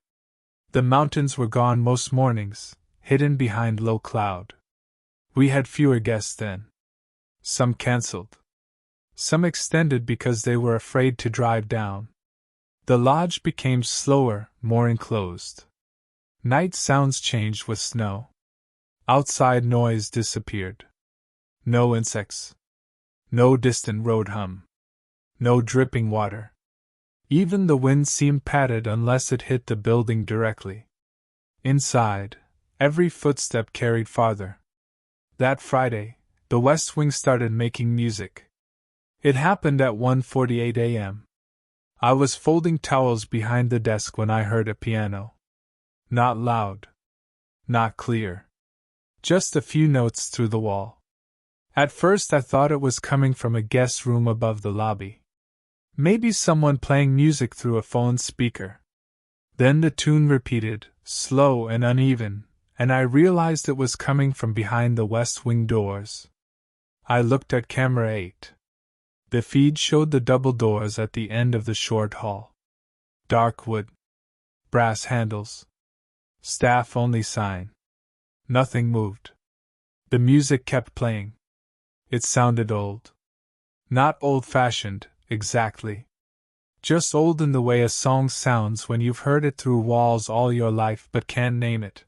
The mountains were gone most mornings, hidden behind low cloud. We had fewer guests then. Some cancelled. Some extended because they were afraid to drive down. The lodge became slower, more enclosed. Night sounds changed with snow. Outside noise disappeared. No insects. No distant road hum. No dripping water. Even the wind seemed padded unless it hit the building directly. Inside, every footstep carried farther. That Friday, the West Wing started making music. It happened at 1:48 a.m. I was folding towels behind the desk when I heard a piano. Not loud. Not clear. Just a few notes through the wall. At first I thought it was coming from a guest room above the lobby. Maybe someone playing music through a phone speaker. Then the tune repeated, slow and uneven, and I realized it was coming from behind the West Wing doors. I looked at camera 8. The feed showed the double doors at the end of the short hall. Dark wood. Brass handles. Staff-only sign. Nothing moved. The music kept playing. It sounded old. Not old-fashioned, exactly. Just old in the way a song sounds when you've heard it through walls all your life but can't name it.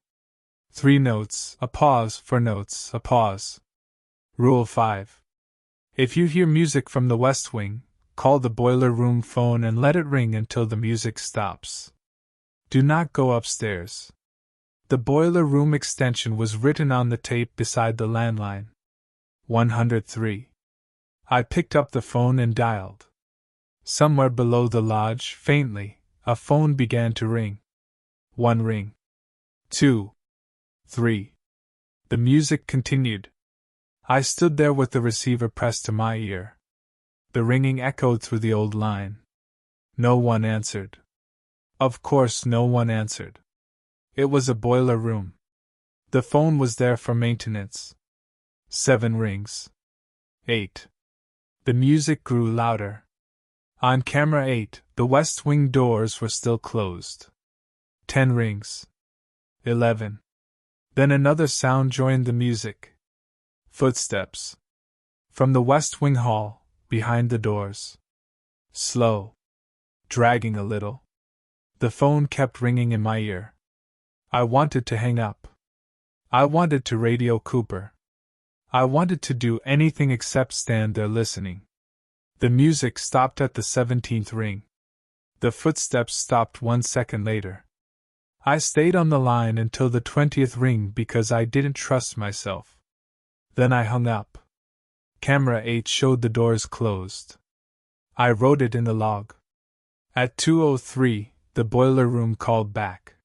3 notes, a pause for notes, a pause. Rule 5. If you hear music from the West Wing, call the boiler room phone and let it ring until the music stops. Do not go upstairs. The boiler room extension was written on the tape beside the landline. 103. I picked up the phone and dialed. Somewhere below the lodge, faintly, a phone began to ring. 1 ring. 2. 3. The music continued. I stood there with the receiver pressed to my ear. The ringing echoed through the old line. No one answered. Of course no one answered. It was a boiler room. The phone was there for maintenance. 7 rings. 8. The music grew louder. On camera 8, the West Wing doors were still closed. 10 rings. 11. Then another sound joined the music. Footsteps. From the West Wing hall, behind the doors. Slow. Dragging a little. The phone kept ringing in my ear. I wanted to hang up. I wanted to radio Cooper. I wanted to do anything except stand there listening. The music stopped at the 17th ring. The footsteps stopped 1 second later. I stayed on the line until the 20th ring because I didn't trust myself. Then I hung up. Camera 8 showed the doors closed. I wrote it in the log. At 2:03, the boiler room called back.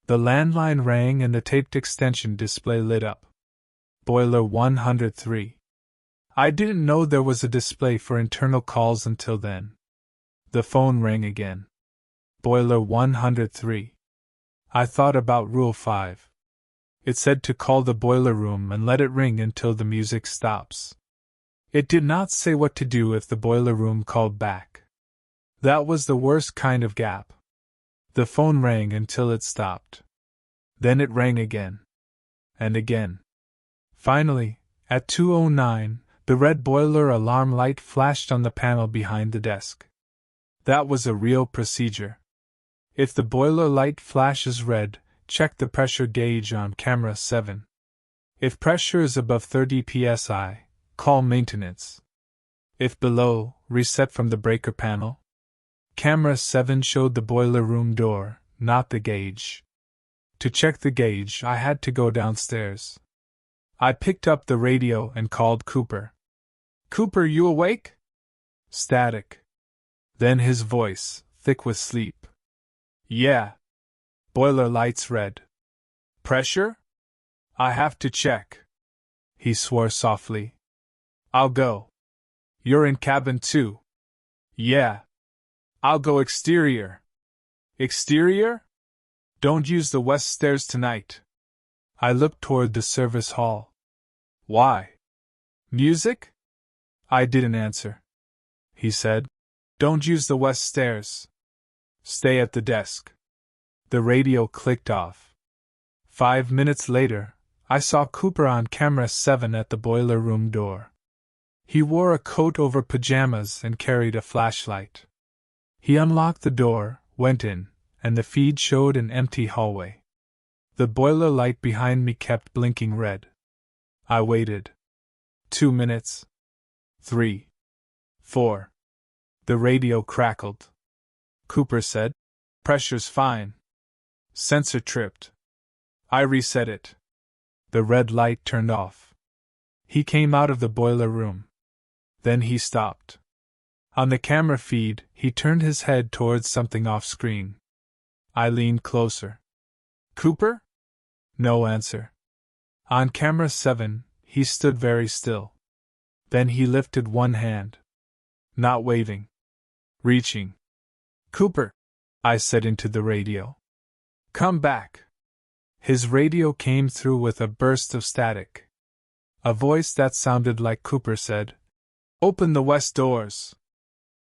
The landline rang and the taped extension display lit up. Boiler 103. I didn't know there was a display for internal calls until then. The phone rang again. Boiler 103. I thought about Rule 5. It said to call the boiler room and let it ring until the music stops. It did not say what to do if the boiler room called back. That was the worst kind of gap. The phone rang until it stopped. Then it rang again. And again. Finally, at 2:09, the red boiler alarm light flashed on the panel behind the desk. That was a real procedure. If the boiler light flashes red, check the pressure gauge on camera 7. If pressure is above 30 psi, call maintenance. If below, reset from the breaker panel. Camera 7 showed the boiler room door, not the gauge. To check the gauge, I had to go downstairs. I picked up the radio and called Cooper. "Cooper, you awake?" Static. Then his voice, thick with sleep. "Yeah." Boiler lights red. "Pressure?" "I have to check." He swore softly. "I'll go." "You're in cabin 2. "Yeah." "I'll go exterior." "Exterior?" "Don't use the west stairs tonight." I looked toward the service hall. "Why? Music?" I didn't answer. He said, "Don't use the west stairs. Stay at the desk." The radio clicked off. 5 minutes later, I saw Cooper on camera 7 at the boiler room door. He wore a coat over pajamas and carried a flashlight. He unlocked the door, went in, and the feed showed an empty hallway. The boiler light behind me kept blinking red. I waited. 2 minutes. 3. 4. The radio crackled. Cooper said, "Pressure's fine." Sensor tripped. I reset it. The red light turned off. He came out of the boiler room. Then he stopped. On the camera feed, he turned his head towards something off screen. I leaned closer. "Cooper?" No answer. On camera 7, he stood very still. Then he lifted one hand. Not waving. Reaching. "Cooper," I said into the radio. "Come back." His radio came through with a burst of static. A voice that sounded like Cooper said, "Open the west doors."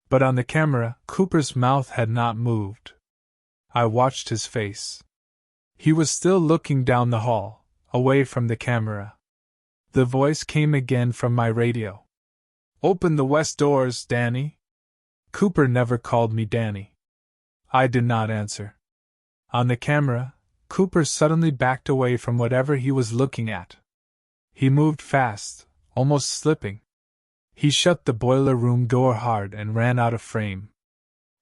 But on the camera, Cooper's mouth had not moved. I watched his face. He was still looking down the hall, away from the camera. The voice came again from my radio. "Open the west doors, Danny." Cooper never called me Danny. I did not answer. On the camera, Cooper suddenly backed away from whatever he was looking at. He moved fast, almost slipping. He shut the boiler room door hard and ran out of frame.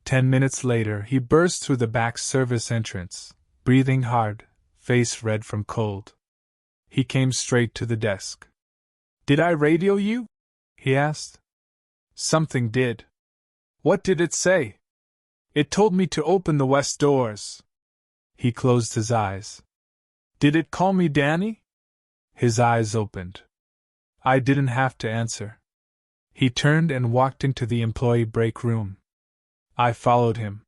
10 minutes later, he burst through the back service entrance, breathing hard, face red from cold. He came straight to the desk. "Did I radio you?" he asked. "Something did." "What did it say?" "It told me to open the west doors." He closed his eyes. "Did it call me Danny?" His eyes opened. I didn't have to answer. He turned and walked into the employee break room. I followed him.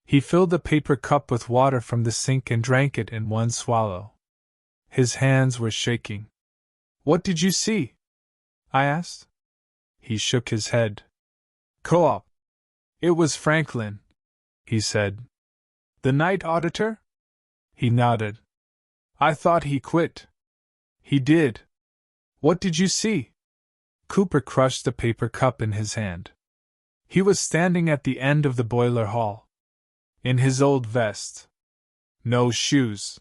He filled a paper cup with water from the sink and drank it in one swallow. His hands were shaking. "What did you see?" I asked. He shook his head. "Co-op. It was Franklin," he said. "The night auditor?" He nodded. "I thought he quit." "He did." "What did you see?" Cooper crushed the paper cup in his hand. He was standing at the end of the boiler hall. In his old vest. No shoes.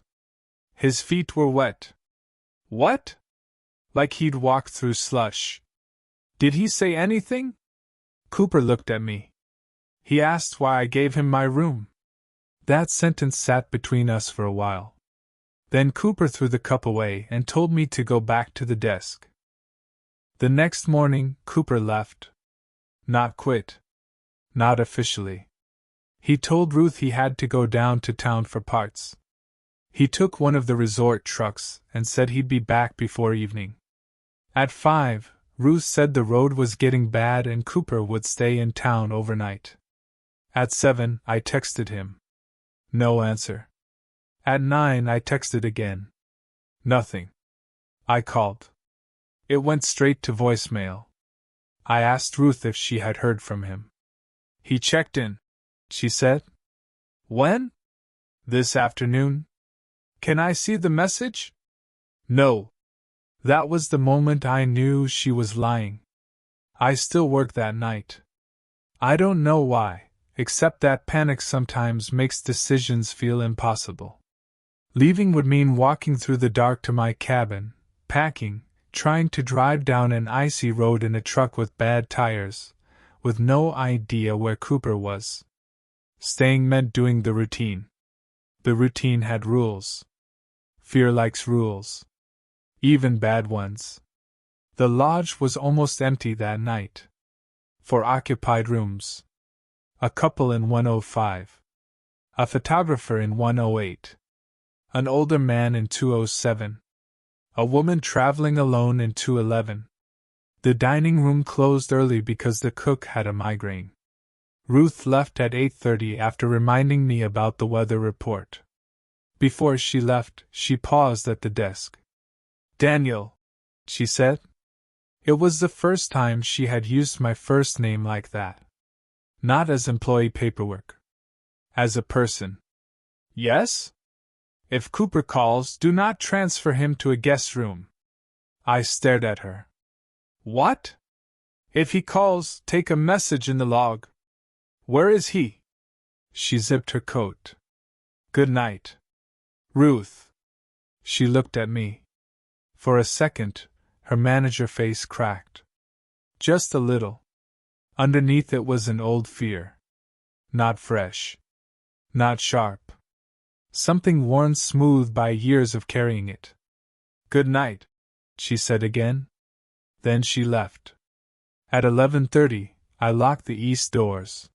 His feet were wet. "What?" "Like he'd walked through slush." "Did he say anything?" Cooper looked at me. "He asked why I gave him my room." That sentence sat between us for a while. Then Cooper threw the cup away and told me to go back to the desk. The next morning, Cooper left. Not quit. Not officially. He told Ruth he had to go down to town for parts. He took one of the resort trucks and said he'd be back before evening. At 5, Ruth said the road was getting bad and Cooper would stay in town overnight. At 7, I texted him. No answer. At 9, I texted again. Nothing. I called. It went straight to voicemail. I asked Ruth if she had heard from him. "He checked in," she said. "When?" "This afternoon." "Can I see the message?" "No." That was the moment I knew she was lying. I still worked that night. I don't know why, except that panic sometimes makes decisions feel impossible. Leaving would mean walking through the dark to my cabin, packing, trying to drive down an icy road in a truck with bad tires, with no idea where Cooper was. Staying meant doing the routine. The routine had rules. Fear likes rules. Even bad ones. The lodge was almost empty that night. 4 occupied rooms. A couple in 105. A photographer in 108. An older man in 207. A woman traveling alone in 211. The dining room closed early because the cook had a migraine. Ruth left at 8:30 after reminding me about the weather report. Before she left, she paused at the desk. "Daniel," she said. It was the first time she had used my first name like that. Not as employee paperwork. As a person. "Yes?" "If Cooper calls, do not transfer him to a guest room." I stared at her. "What?" "If he calls, take a message in the log." "Where is he?" She zipped her coat. "Good night, Ruth." She looked at me. For a second, her manager face cracked. Just a little. Underneath it was an old fear. Not fresh. Not sharp. Something worn smooth by years of carrying it. "Good night," she said again. Then she left. At 11:30, I locked the east doors.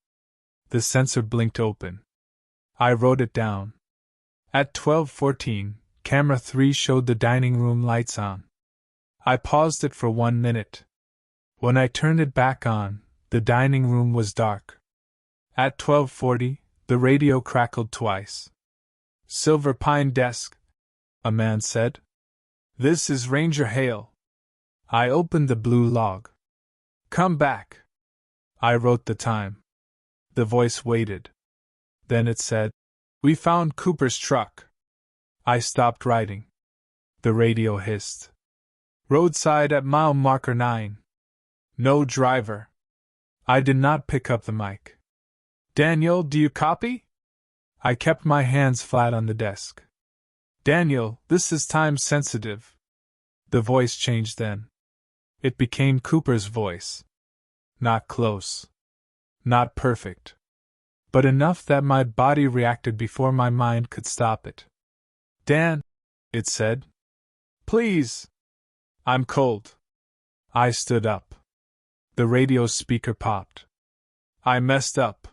The sensor blinked open. I wrote it down. At 12:14, camera 3 showed the dining room lights on. I paused it for 1 minute. When I turned it back on, the dining room was dark. At 12:40, the radio crackled twice. "Silver Pine Desk," a man said. "This is Ranger Hale." I opened the blue log. "Come back." I wrote the time. The voice waited. Then it said, "We found Cooper's truck." I stopped writing. The radio hissed. "Roadside at mile marker 9. No driver." I did not pick up the mic. "Daniel, do you copy?" I kept my hands flat on the desk. "Daniel, this is time sensitive." The voice changed then. It became Cooper's voice. Not close. Not perfect. But enough that my body reacted before my mind could stop it. "Dan," it said. "Please. I'm cold." I stood up. The radio speaker popped. "I messed up.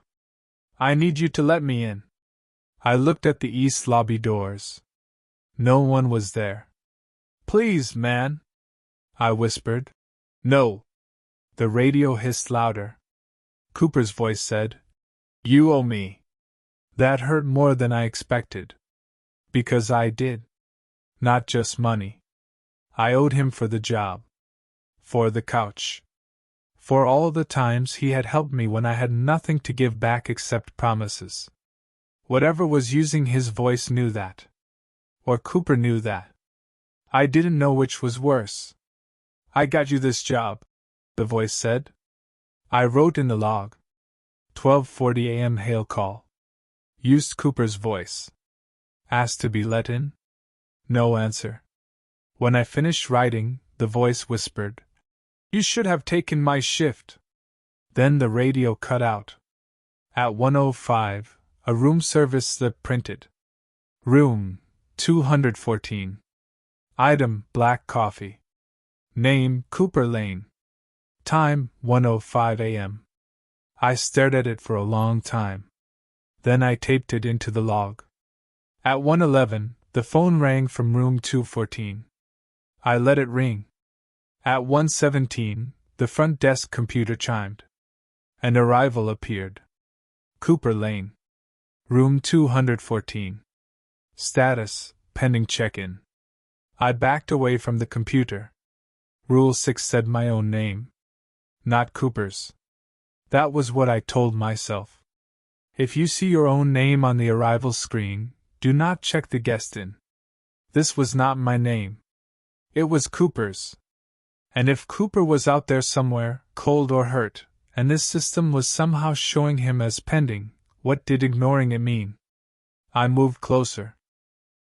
I need you to let me in." I looked at the east lobby doors. No one was there. "Please, man," I whispered. "No." The radio hissed louder. Cooper's voice said, "You owe me." That hurt more than I expected. Because I did. Not just money. I owed him for the job. For the couch. For all the times he had helped me when I had nothing to give back except promises. Whatever was using his voice knew that. Or Cooper knew that. I didn't know which was worse. "I got you this job," the voice said. I wrote in the log. 12:40 a.m. Hale call. Used Cooper's voice. Asked to be let in? No answer. When I finished writing, the voice whispered, "You should have taken my shift." Then the radio cut out. At 1:05, a room service slip printed. Room 214. Item: black coffee. Name: Cooper Lane. Time: 1:05 a.m. I stared at it for a long time. Then I taped it into the log. At 1:11, the phone rang from room 214. I let it ring. At 1:17, the front desk computer chimed. An arrival appeared. Cooper Lane. Room 214. Status: pending check-in. I backed away from the computer. Rule 6 said my own name. Not Cooper's. That was what I told myself. If you see your own name on the arrival screen, do not check the guest in. This was not my name. It was Cooper's. And if Cooper was out there somewhere, cold or hurt, and this system was somehow showing him as pending, what did ignoring it mean? I moved closer.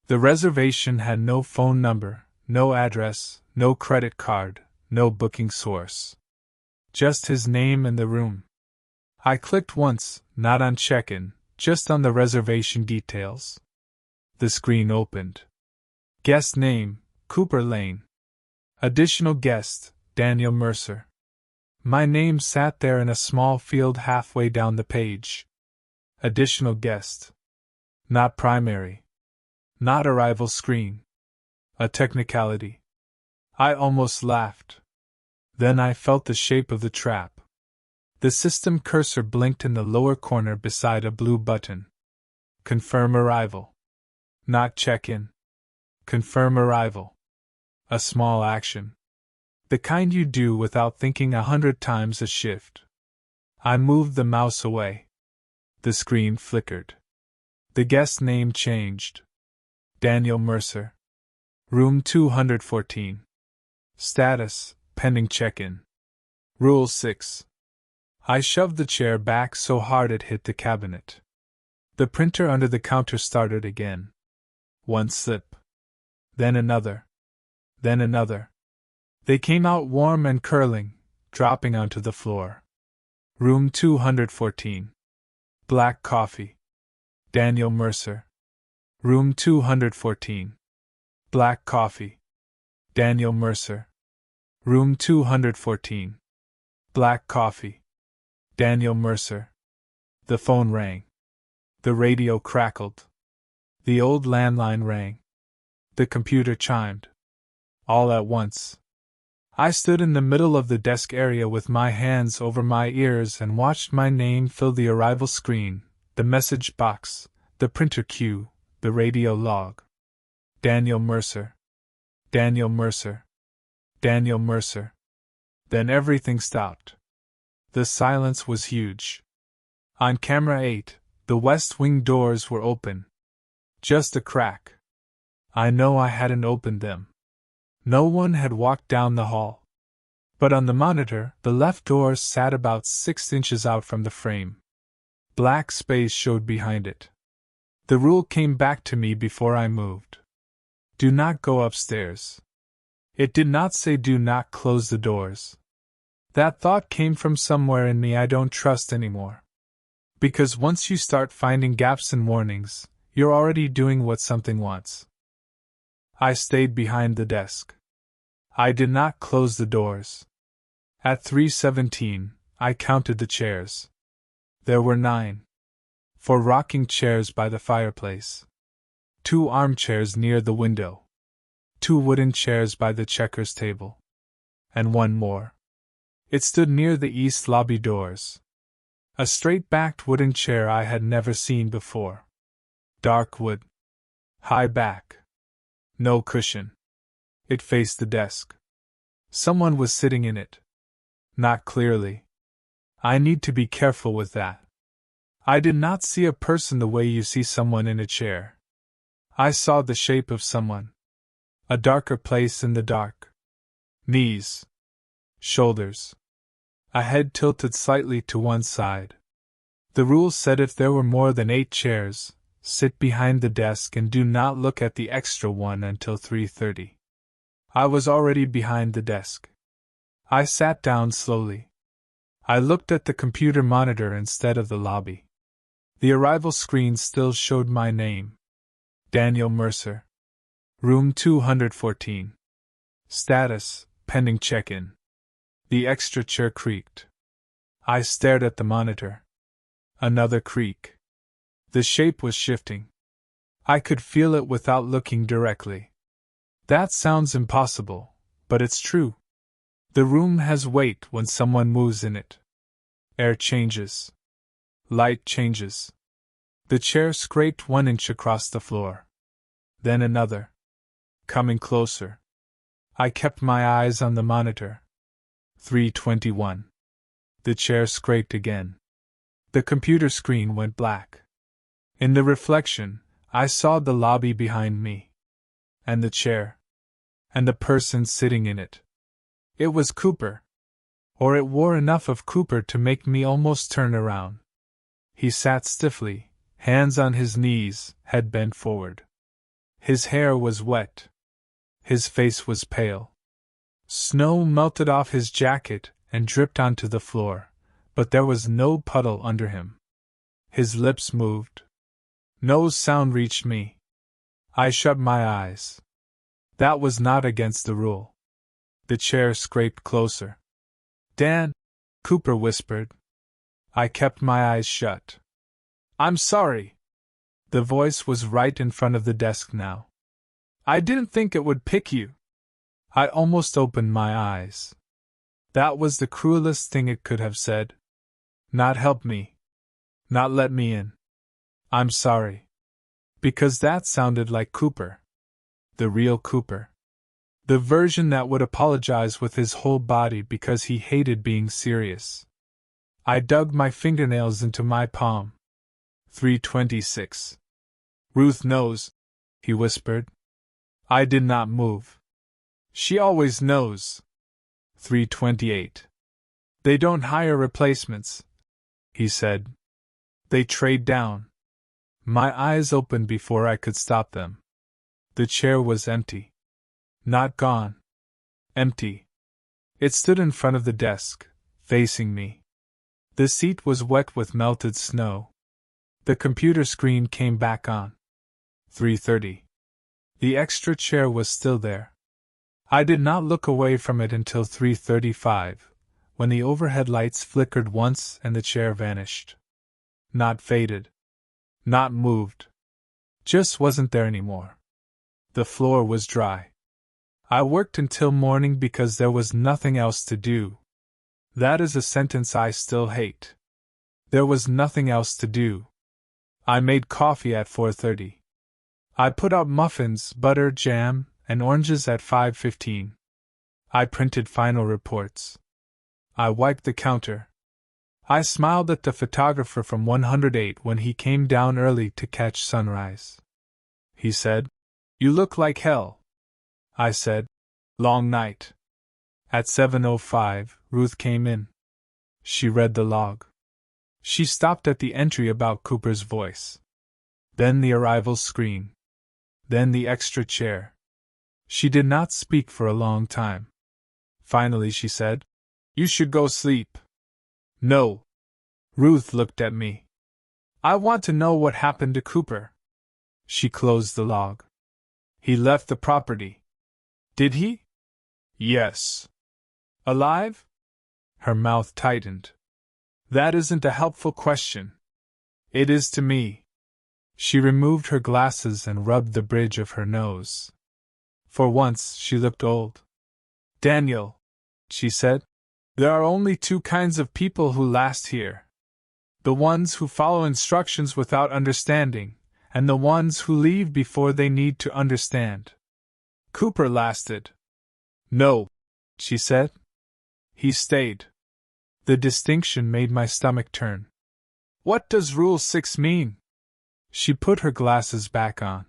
The reservation had no phone number, no address, no credit card, no booking source. Just his name and the room. I clicked once, not on check-in, just on the reservation details. The screen opened. Guest name, Cooper Lane. Additional guest, Daniel Mercer. My name sat there in a small field halfway down the page. Additional guest. Not primary. Not arrival screen. A technicality. I almost laughed. Then I felt the shape of the trap. The system cursor blinked in the lower corner beside a blue button. Confirm arrival. Not check-in. Confirm arrival. A small action. The kind you do without thinking 100 times a shift. I moved the mouse away. The screen flickered. The guest name changed. Daniel Mercer. Room 214. Status, pending check-in. Rule 6. I shoved the chair back so hard it hit the cabinet. The printer under the counter started again. One slip. Then another. Then another. They came out warm and curling, dropping onto the floor. Room 214. Black coffee. Daniel Mercer. Room 214. Black coffee. Daniel Mercer. Room 214. Black coffee. Daniel Mercer. The phone rang. The radio crackled. The old landline rang. The computer chimed. All at once. I stood in the middle of the desk area with my hands over my ears and watched my name fill the arrival screen, the message box, the printer queue, the radio log. Daniel Mercer. Daniel Mercer. Daniel Mercer. Then everything stopped. The silence was huge. On camera 8, the West Wing doors were open. Just a crack. I know I hadn't opened them. No one had walked down the hall. But on the monitor, the left door sat about 6 inches out from the frame. Black space showed behind it. The rule came back to me before I moved. Do not go upstairs. It did not say do not close the doors. That thought came from somewhere in me I don't trust anymore. Because once you start finding gaps and warnings, you're already doing what something wants. I stayed behind the desk. I did not close the doors. At 3:17, I counted the chairs. There were 9. 4 rocking chairs by the fireplace. 2 armchairs near the window. 2 wooden chairs by the checkers table. And 1 more. It stood near the east lobby doors. A straight-backed wooden chair I had never seen before. Dark wood. High back. No cushion. It faced the desk. Someone was sitting in it. Not clearly. I need to be careful with that. I did not see a person the way you see someone in a chair. I saw the shape of someone. A darker place in the dark. Knees. Shoulders. A head tilted slightly to one side. The rule said if there were more than 8 chairs, sit behind the desk and do not look at the extra one until 3:30. I was already behind the desk. I sat down slowly. I looked at the computer monitor instead of the lobby. The arrival screen still showed my name. Daniel Mercer. Room 214. Status, pending check-in. The extra chair creaked. I stared at the monitor. Another creak. The shape was shifting. I could feel it without looking directly. That sounds impossible, but it's true. The room has weight when someone moves in it. Air changes. Light changes. The chair scraped 1 inch across the floor. Then another. Coming closer. I kept my eyes on the monitor. 3:21. The chair scraped again. The computer screen went black. In the reflection, I saw the lobby behind me. And the chair. And the person sitting in it. It was Cooper. Or it wore enough of Cooper to make me almost turn around. He sat stiffly, hands on his knees, head bent forward. His hair was wet. His face was pale. Snow melted off his jacket and dripped onto the floor, but there was no puddle under him. His lips moved. No sound reached me. I shut my eyes. That was not against the rule. The chair scraped closer. Dan, Cooper whispered. I kept my eyes shut. I'm sorry. The voice was right in front of the desk now. I didn't think it would pick you. I almost opened my eyes. That was the cruelest thing it could have said. Not help me. Not let me in. I'm sorry. Because that sounded like Cooper. The real Cooper. The version that would apologize with his whole body because he hated being serious. I dug my fingernails into my palm. 326. Ruth knows, he whispered. I did not move. She always knows. 328. They don't hire replacements, he said. They trade down. My eyes opened before I could stop them. The chair was empty. Not gone. Empty. It stood in front of the desk, facing me. The seat was wet with melted snow. The computer screen came back on. 3:30. The extra chair was still there. I did not look away from it until 3:35, when the overhead lights flickered once and the chair vanished. Not faded. Not moved. Just wasn't there anymore. The floor was dry. I worked until morning because there was nothing else to do. That is a sentence I still hate. There was nothing else to do. I made coffee at 4:30. I put out muffins, butter, jam, and oranges at 5:15. I printed final reports. I wiped the counter. I smiled at the photographer from 108 when he came down early to catch sunrise. He said, "You look like hell." I said, "Long night." At 7:05, Ruth came in. She read the log. She stopped at the entry about Cooper's voice. Then the arrival screen. Then the extra chair. She did not speak for a long time. Finally she said, "You should go sleep." "No." Ruth looked at me. "I want to know what happened to Cooper." She closed the log. "He left the property." "Did he?" "Yes." "Alive?" Her mouth tightened. "That isn't a helpful question." "It is to me." She removed her glasses and rubbed the bridge of her nose. For once she looked old. "Daniel," she said, "there are only two kinds of people who last here. The ones who follow instructions without understanding, and the ones who leave before they need to understand. Cooper lasted." "No," she said. "He stayed." The distinction made my stomach turn. "What does Rule 6 mean?" She put her glasses back on.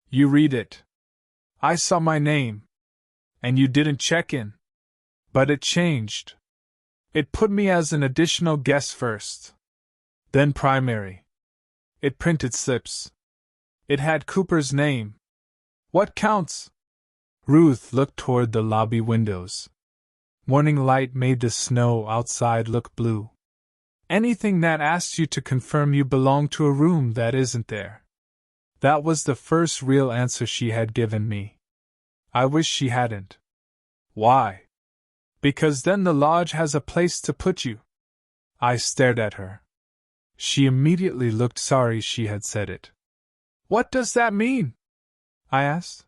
"You read it. I saw my name. And you didn't check in. But it changed. It put me as an additional guest first. Then primary. It printed slips. It had Cooper's name. What counts?" Ruth looked toward the lobby windows. Morning light made the snow outside look blue. "Anything that asks you to confirm you belong to a room that isn't there." That was the first real answer she had given me. I wish she hadn't. "Why?" "Because then the lodge has a place to put you." I stared at her. She immediately looked sorry she had said it. "What does that mean?" I asked.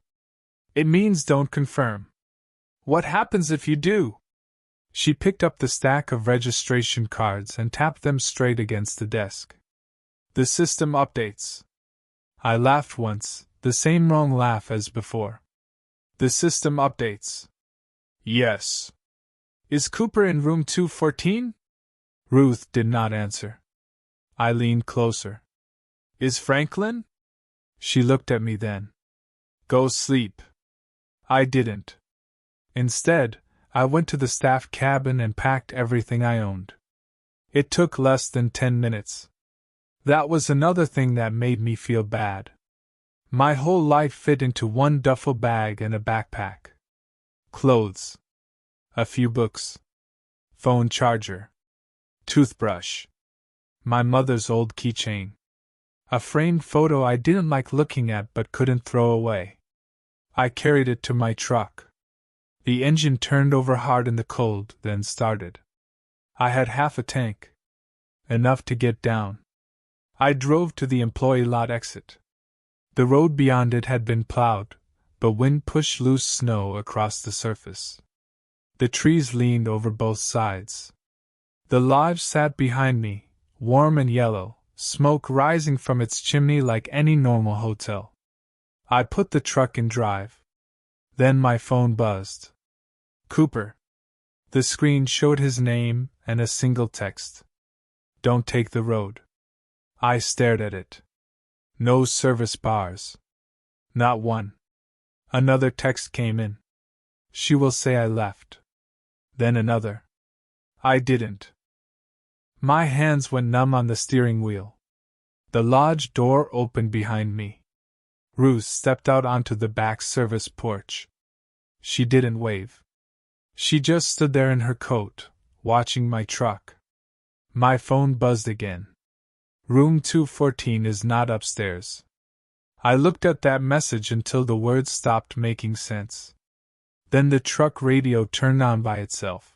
"It means don't confirm." "What happens if you do?" She picked up the stack of registration cards and tapped them straight against the desk. "The system updates." I laughed once, the same wrong laugh as before. "The system updates." "Yes." "Is Cooper in room 214? Ruth did not answer. I leaned closer. "Is Franklin?" She looked at me then. "Go sleep." I didn't. Instead, I went to the staff cabin and packed everything I owned. It took less than 10 minutes. That was another thing that made me feel bad. My whole life fit into one duffel bag and a backpack. Clothes. A few books. Phone charger. Toothbrush. My mother's old keychain. A framed photo I didn't like looking at but couldn't throw away. I carried it to my truck. The engine turned over hard in the cold, then started. I had half a tank. Enough to get down. I drove to the employee lot exit. The road beyond it had been plowed, but wind pushed loose snow across the surface. The trees leaned over both sides. The lodge sat behind me, warm and yellow, smoke rising from its chimney like any normal hotel. I put the truck in drive. Then my phone buzzed. Cooper. The screen showed his name and a single text. Don't take the road. I stared at it. No service bars. Not one. Another text came in. She will say I left. Then another. I didn't. My hands went numb on the steering wheel. The lodge door opened behind me. Ruth stepped out onto the back service porch. She didn't wave. She just stood there in her coat, watching my truck. My phone buzzed again. Room 214 is not upstairs. I looked at that message until the words stopped making sense. Then the truck radio turned on by itself.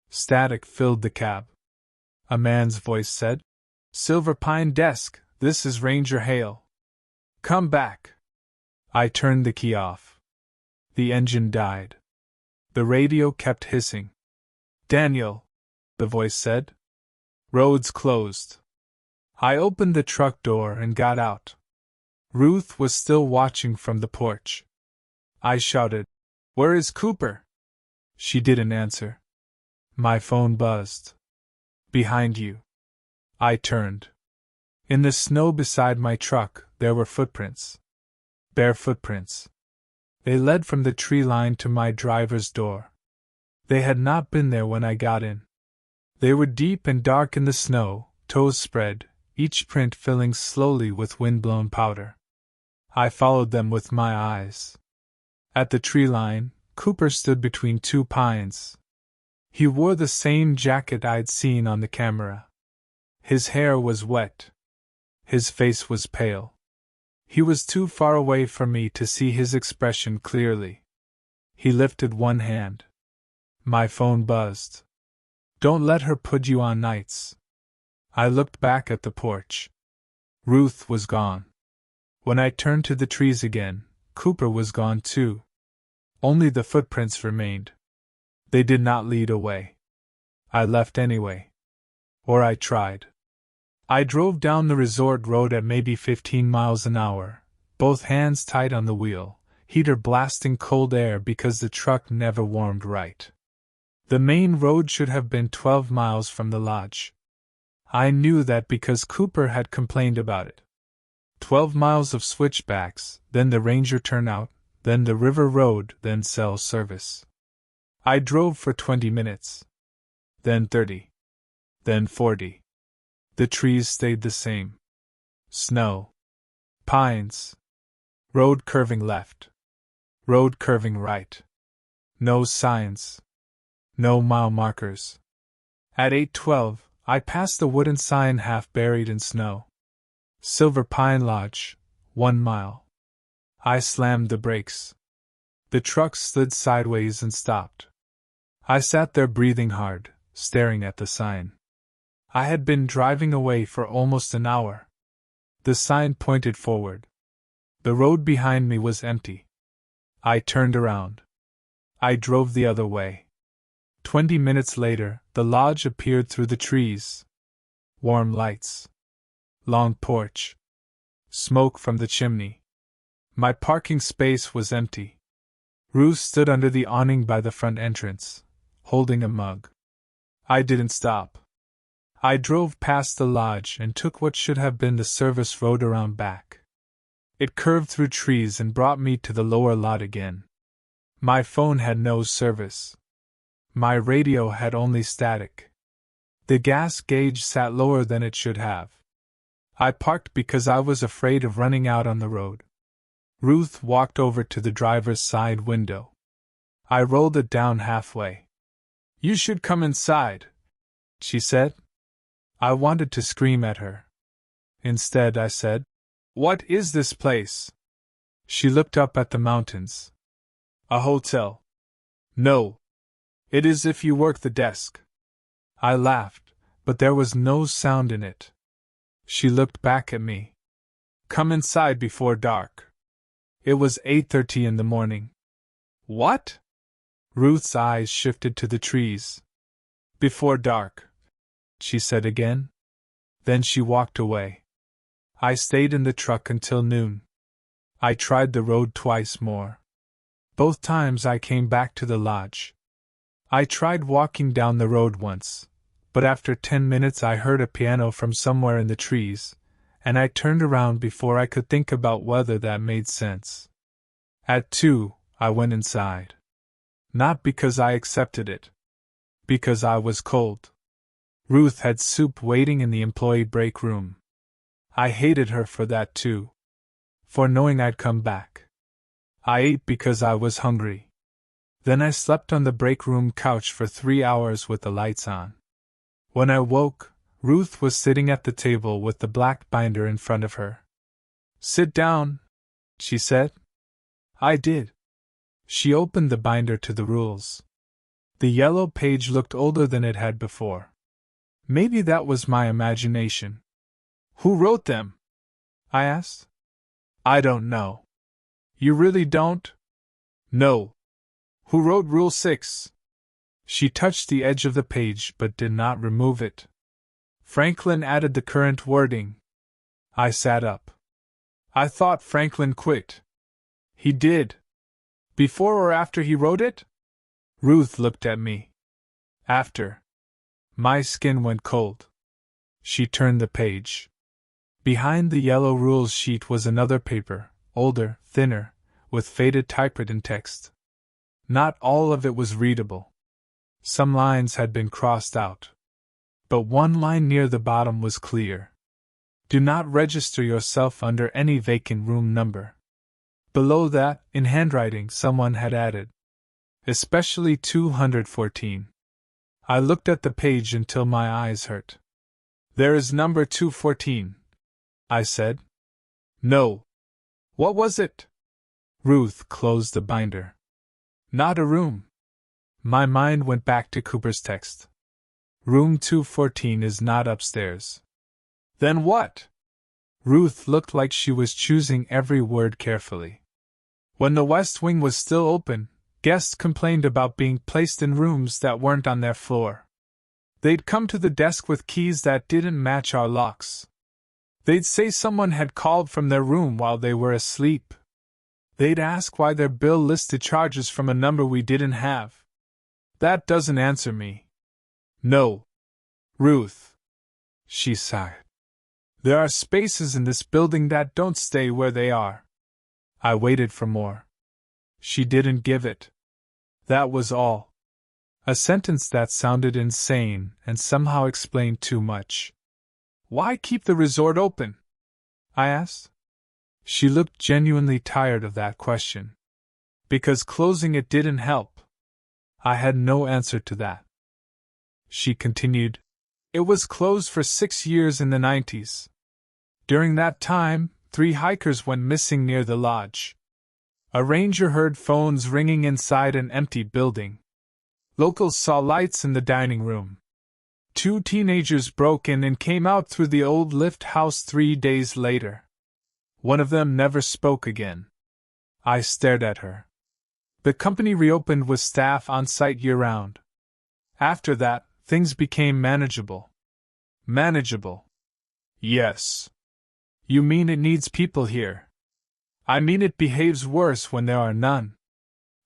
Static filled the cab. A man's voice said, "Silver Pine Desk, this is Ranger Hale. Come back." I turned the key off. The engine died. The radio kept hissing. "Daniel," the voice said. "Roads closed." I opened the truck door and got out. Ruth was still watching from the porch. I shouted, "Where is Cooper?" She didn't answer. My phone buzzed. "Behind you." I turned. In the snow beside my truck, there were footprints. Bare footprints. They led from the tree line to my driver's door. They had not been there when I got in. They were deep and dark in the snow, toes spread, each print filling slowly with wind-blown powder. I followed them with my eyes. At the tree line, Cooper stood between two pines. He wore the same jacket I'd seen on the camera. His hair was wet. His face was pale. He was too far away from me to see his expression clearly. He lifted one hand. My phone buzzed. "Don't let her put you on nights." I looked back at the porch. Ruth was gone. When I turned to the trees again, Cooper was gone too. Only the footprints remained. They did not lead away. I left anyway. Or I tried. I drove down the resort road at maybe 15 miles an hour, both hands tight on the wheel, heater blasting cold air because the truck never warmed right. The main road should have been 12 miles from the lodge. I knew that because Cooper had complained about it. 12 miles of switchbacks, then the Ranger turnout, then the river road, then cell service. I drove for 20 minutes. Then 30. Then 40. The trees stayed the same. Snow. Pines. Road curving left. Road curving right. No signs. No mile markers. At 8:12, I passed the wooden sign half buried in snow. Silver Pine Lodge, 1 mile. I slammed the brakes. The truck slid sideways and stopped. I sat there breathing hard, staring at the sign. I had been driving away for almost an hour. The sign pointed forward. The road behind me was empty. I turned around. I drove the other way. 20 minutes later, the lodge appeared through the trees. Warm lights. Long porch. Smoke from the chimney. My parking space was empty. Ruth stood under the awning by the front entrance, holding a mug. I didn't stop. I drove past the lodge and took what should have been the service road around back. It curved through trees and brought me to the lower lot again. My phone had no service. My radio had only static. The gas gauge sat lower than it should have. I parked because I was afraid of running out on the road. Ruth walked over to the driver's side window. I rolled it down halfway. "You should come inside," she said. I wanted to scream at her. Instead, I said, "What is this place?" She looked up at the mountains. "A hotel." "No. It is if you work the desk." I laughed, but there was no sound in it. She looked back at me. "Come inside before dark." It was 8:30 in the morning. "What?" Ruth's eyes shifted to the trees. "Before dark," she said again. Then she walked away. I stayed in the truck until noon. I tried the road twice more. Both times I came back to the lodge. I tried walking down the road once, but after 10 minutes I heard a piano from somewhere in the trees, and I turned around before I could think about whether that made sense. At 2, I went inside. Not because I accepted it. Because I was cold. Ruth had soup waiting in the employee break room. I hated her for that too. For knowing I'd come back. I ate because I was hungry. Then I slept on the break room couch for 3 hours with the lights on. When I woke, Ruth was sitting at the table with the black binder in front of her. "Sit down," she said. I did. She opened the binder to the rules. The yellow page looked older than it had before. Maybe that was my imagination. "Who wrote them?" I asked. "I don't know." "You really don't?" "No." "Who wrote Rule 6? She touched the edge of the page but did not remove it. "Franklin added the current wording." I sat up. "I thought Franklin quit." "He did." "Before or after he wrote it?" Ruth looked at me. "After." My skin went cold. She turned the page. Behind the yellow rules sheet was another paper, older, thinner, with faded typewritten text. Not all of it was readable. Some lines had been crossed out. But one line near the bottom was clear. "Do not register yourself under any vacant room number." Below that, in handwriting, someone had added, "Especially 214. I looked at the page until my eyes hurt. "There is number 214, I said. "No." "What was it?" Ruth closed the binder. "Not a room." My mind went back to Cooper's text. "Room 214 is not upstairs." "Then what?" Ruth looked like she was choosing every word carefully. "When the West Wing was still open, guests complained about being placed in rooms that weren't on their floor. They'd come to the desk with keys that didn't match our locks. They'd say someone had called from their room while they were asleep. They'd ask why their bill listed charges from a number we didn't have. That doesn't answer me." "No. Ruth." She sighed. "There are spaces in this building that don't stay where they are." I waited for more. She didn't give it. That was all. A sentence that sounded insane and somehow explained too much. "Why keep the resort open?" I asked. She looked genuinely tired of that question. "Because closing it didn't help." I had no answer to that. She continued, "It was closed for 6 years in the 90s. During that time, 3 hikers went missing near the lodge. A ranger heard phones ringing inside an empty building. Locals saw lights in the dining room. 2 teenagers broke in and came out through the old lift house 3 days later. One of them never spoke again." I stared at her. "The company reopened with staff on site year-round. After that, things became manageable." "Manageable?" "Yes." "You mean it needs people here?" "I mean it behaves worse when there are none."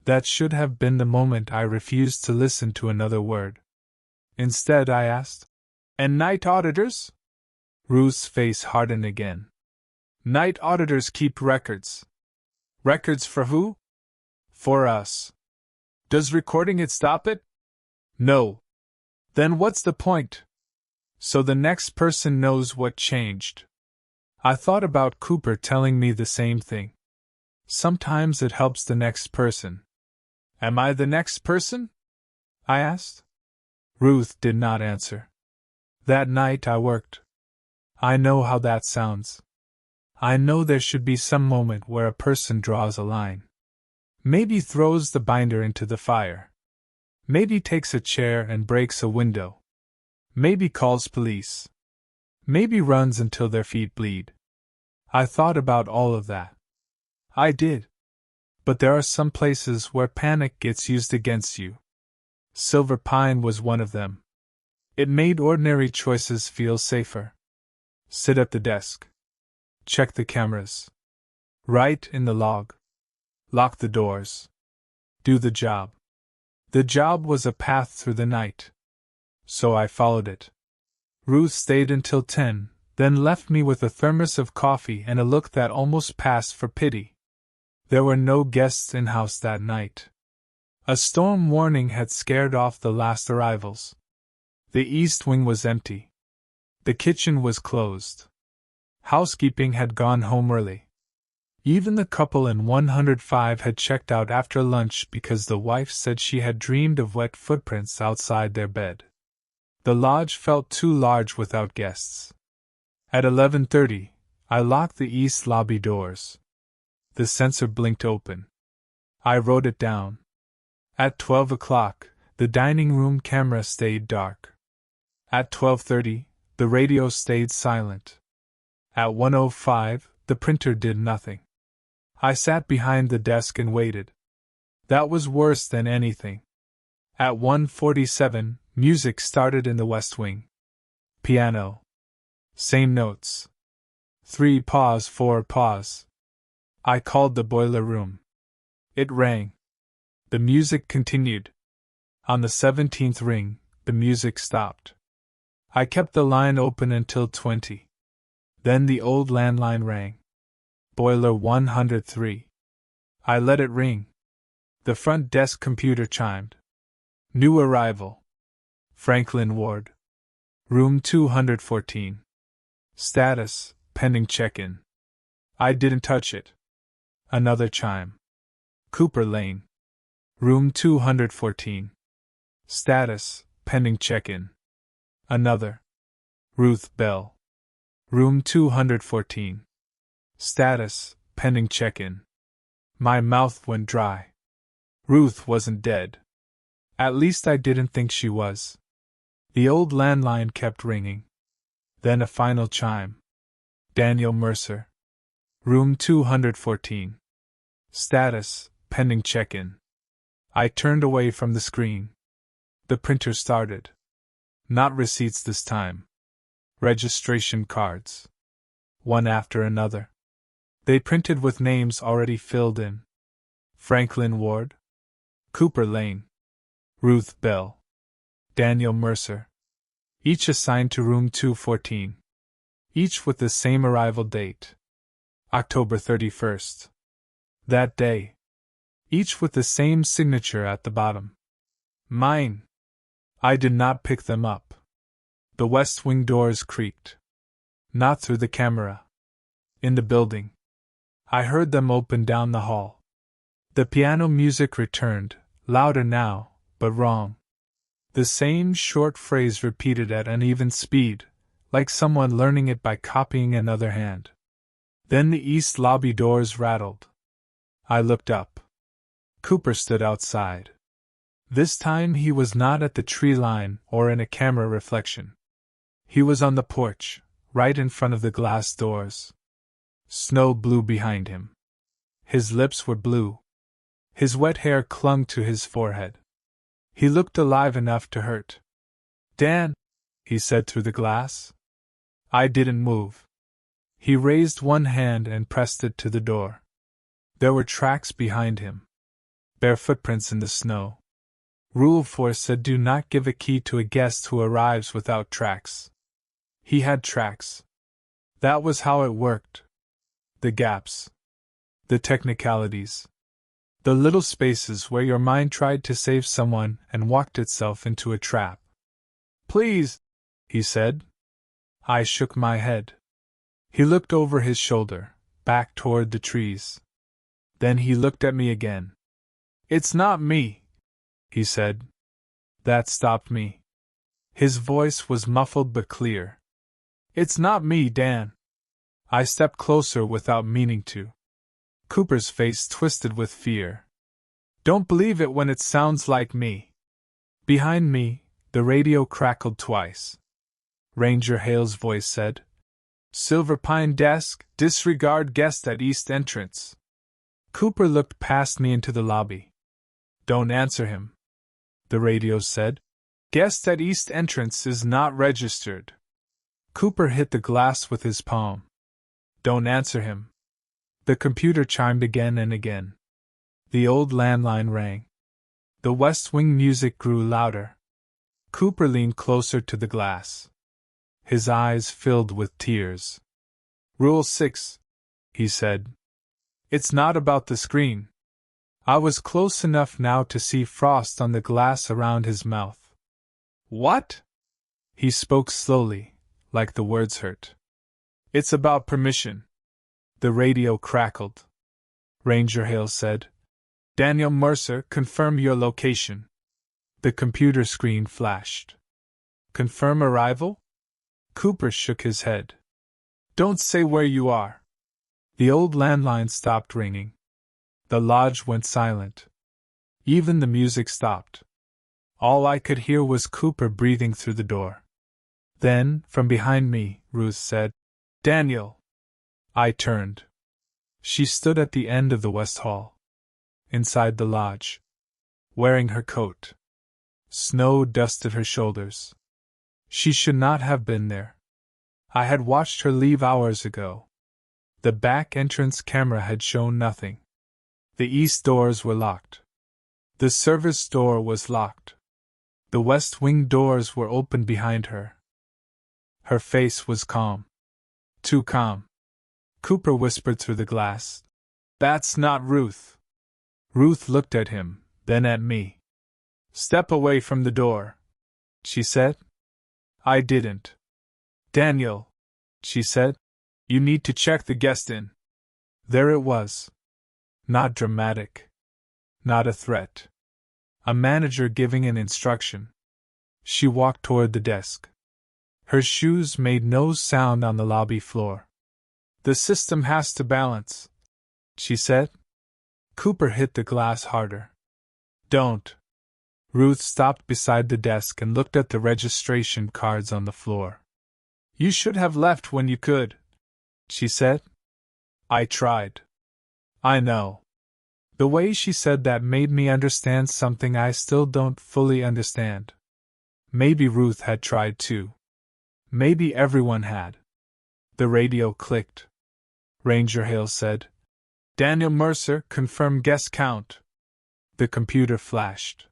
That should have been the moment I refused to listen to another word. Instead, I asked, "And night auditors?" Ruth's face hardened again. "Night auditors keep records." "Records for who?" "For us." "Does recording it stop it?" "No." "Then what's the point?" "So the next person knows what changed." I thought about Cooper telling me the same thing. Sometimes it helps the next person. "Am I the next person?" I asked. Ruth did not answer. That night I worked. I know how that sounds. I know there should be some moment where a person draws a line. Maybe throws the binder into the fire. Maybe takes a chair and breaks a window. Maybe calls police. Maybe runs until their feet bleed. I thought about all of that. I did. But there are some places where panic gets used against you. Silver Pine was one of them. It made ordinary choices feel safer. Sit at the desk. Check the cameras. Write in the log. Lock the doors. Do the job. The job was a path through the night. So I followed it. Ruth stayed until 10, then left me with a thermos of coffee and a look that almost passed for pity. There were no guests in-house that night. A storm warning had scared off the last arrivals. The east wing was empty. The kitchen was closed. Housekeeping had gone home early. Even the couple in 105 had checked out after lunch because the wife said she had dreamed of wet footprints outside their bed. The lodge felt too large without guests. At 11:30, I locked the east lobby doors. The sensor blinked open. I wrote it down. At 12 o'clock, the dining room camera stayed dark. At 12:30, the radio stayed silent. At 1:05, the printer did nothing. I sat behind the desk and waited. That was worse than anything. At 1:47, music started in the West Wing. Piano. Same notes. 3 pause 4 pause. I called the boiler room. It rang. The music continued. On the 17th ring, the music stopped. I kept the line open until 20. Then the old landline rang. Boiler 103. I let it ring. The front desk computer chimed. New arrival. Franklin Ward. Room 214. Status, pending check-in. I didn't touch it. Another chime. Cooper Lane. Room 214. Status, pending check-in. Another. Ruth Bell. Room 214. Status, pending check-in. My mouth went dry. Ruth wasn't dead. At least I didn't think she was. The old landline kept ringing. Then a final chime. Daniel Mercer. Room 214. Status, pending check-in. I turned away from the screen. The printer started. Not receipts this time. Registration cards. One after another. They printed with names already filled in. Franklin Ward. Cooper Lane. Ruth Bell. Daniel Mercer. Each assigned to room 214. Each with the same arrival date. October 31st. That day. Each with the same signature at the bottom. Mine. I did not pick them up. The West Wing doors creaked. Not through the camera. In the building. I heard them open down the hall. The piano music returned, louder now, but wrong. The same short phrase repeated at uneven speed, like someone learning it by copying another hand. Then the east lobby doors rattled. I looked up. Cooper stood outside. This time he was not at the tree line or in a camera reflection. He was on the porch, right in front of the glass doors. Snow blew behind him. His lips were blue. His wet hair clung to his forehead. He looked alive enough to hurt. Dan, he said through the glass. I didn't move. He raised one hand and pressed it to the door. There were tracks behind him. Bare footprints in the snow. Rule 4 said do not give a key to a guest who arrives without tracks. He had tracks. That was how it worked. The gaps. The technicalities. The little spaces where your mind tried to save someone and walked itself into a trap. Please, he said. I shook my head. He looked over his shoulder, back toward the trees. Then he looked at me again. It's not me, he said. That stopped me. His voice was muffled but clear. It's not me, Dan. I stepped closer without meaning to. Cooper's face twisted with fear. Don't believe it when it sounds like me. Behind me, the radio crackled twice. Ranger Hale's voice said, Silver Pine desk, disregard guest at east entrance. Cooper looked past me into the lobby. Don't answer him. The radio said, Guest at east entrance is not registered. Cooper hit the glass with his palm. Don't answer him. The computer chimed again and again. The old landline rang. The West Wing music grew louder. Cooper leaned closer to the glass. His eyes filled with tears. Rule 6, he said. It's not about the screen. I was close enough now to see frost on the glass around his mouth. What? He spoke slowly, like the words hurt. It's about permission. The radio crackled. Ranger Hale said, Daniel Mercer, confirm your location. The computer screen flashed. Confirm arrival? Cooper shook his head. Don't say where you are. The old landline stopped ringing. The lodge went silent. Even the music stopped. All I could hear was Cooper breathing through the door. Then, from behind me, Ruth said, Daniel. I turned. She stood at the end of the West Hall, inside the lodge, wearing her coat. Snow dusted her shoulders. She should not have been there. I had watched her leave hours ago. The back entrance camera had shown nothing. The east doors were locked. The service door was locked. The west wing doors were open behind her. Her face was calm. Too calm. Cooper whispered through the glass. That's not Ruth. Ruth looked at him, then at me. Step away from the door, she said. I didn't. Daniel, she said, you need to check the guest in. There it was. Not dramatic. Not a threat. A manager giving an instruction. She walked toward the desk. Her shoes made no sound on the lobby floor. The system has to balance, she said. Cooper hit the glass harder. Don't. Ruth stopped beside the desk and looked at the registration cards on the floor. You should have left when you could, she said. I tried. I know. The way she said that made me understand something I still don't fully understand. Maybe Ruth had tried too. Maybe everyone had. The radio clicked. Ranger Hale said, Daniel Mercer, confirm guest count. The computer flashed.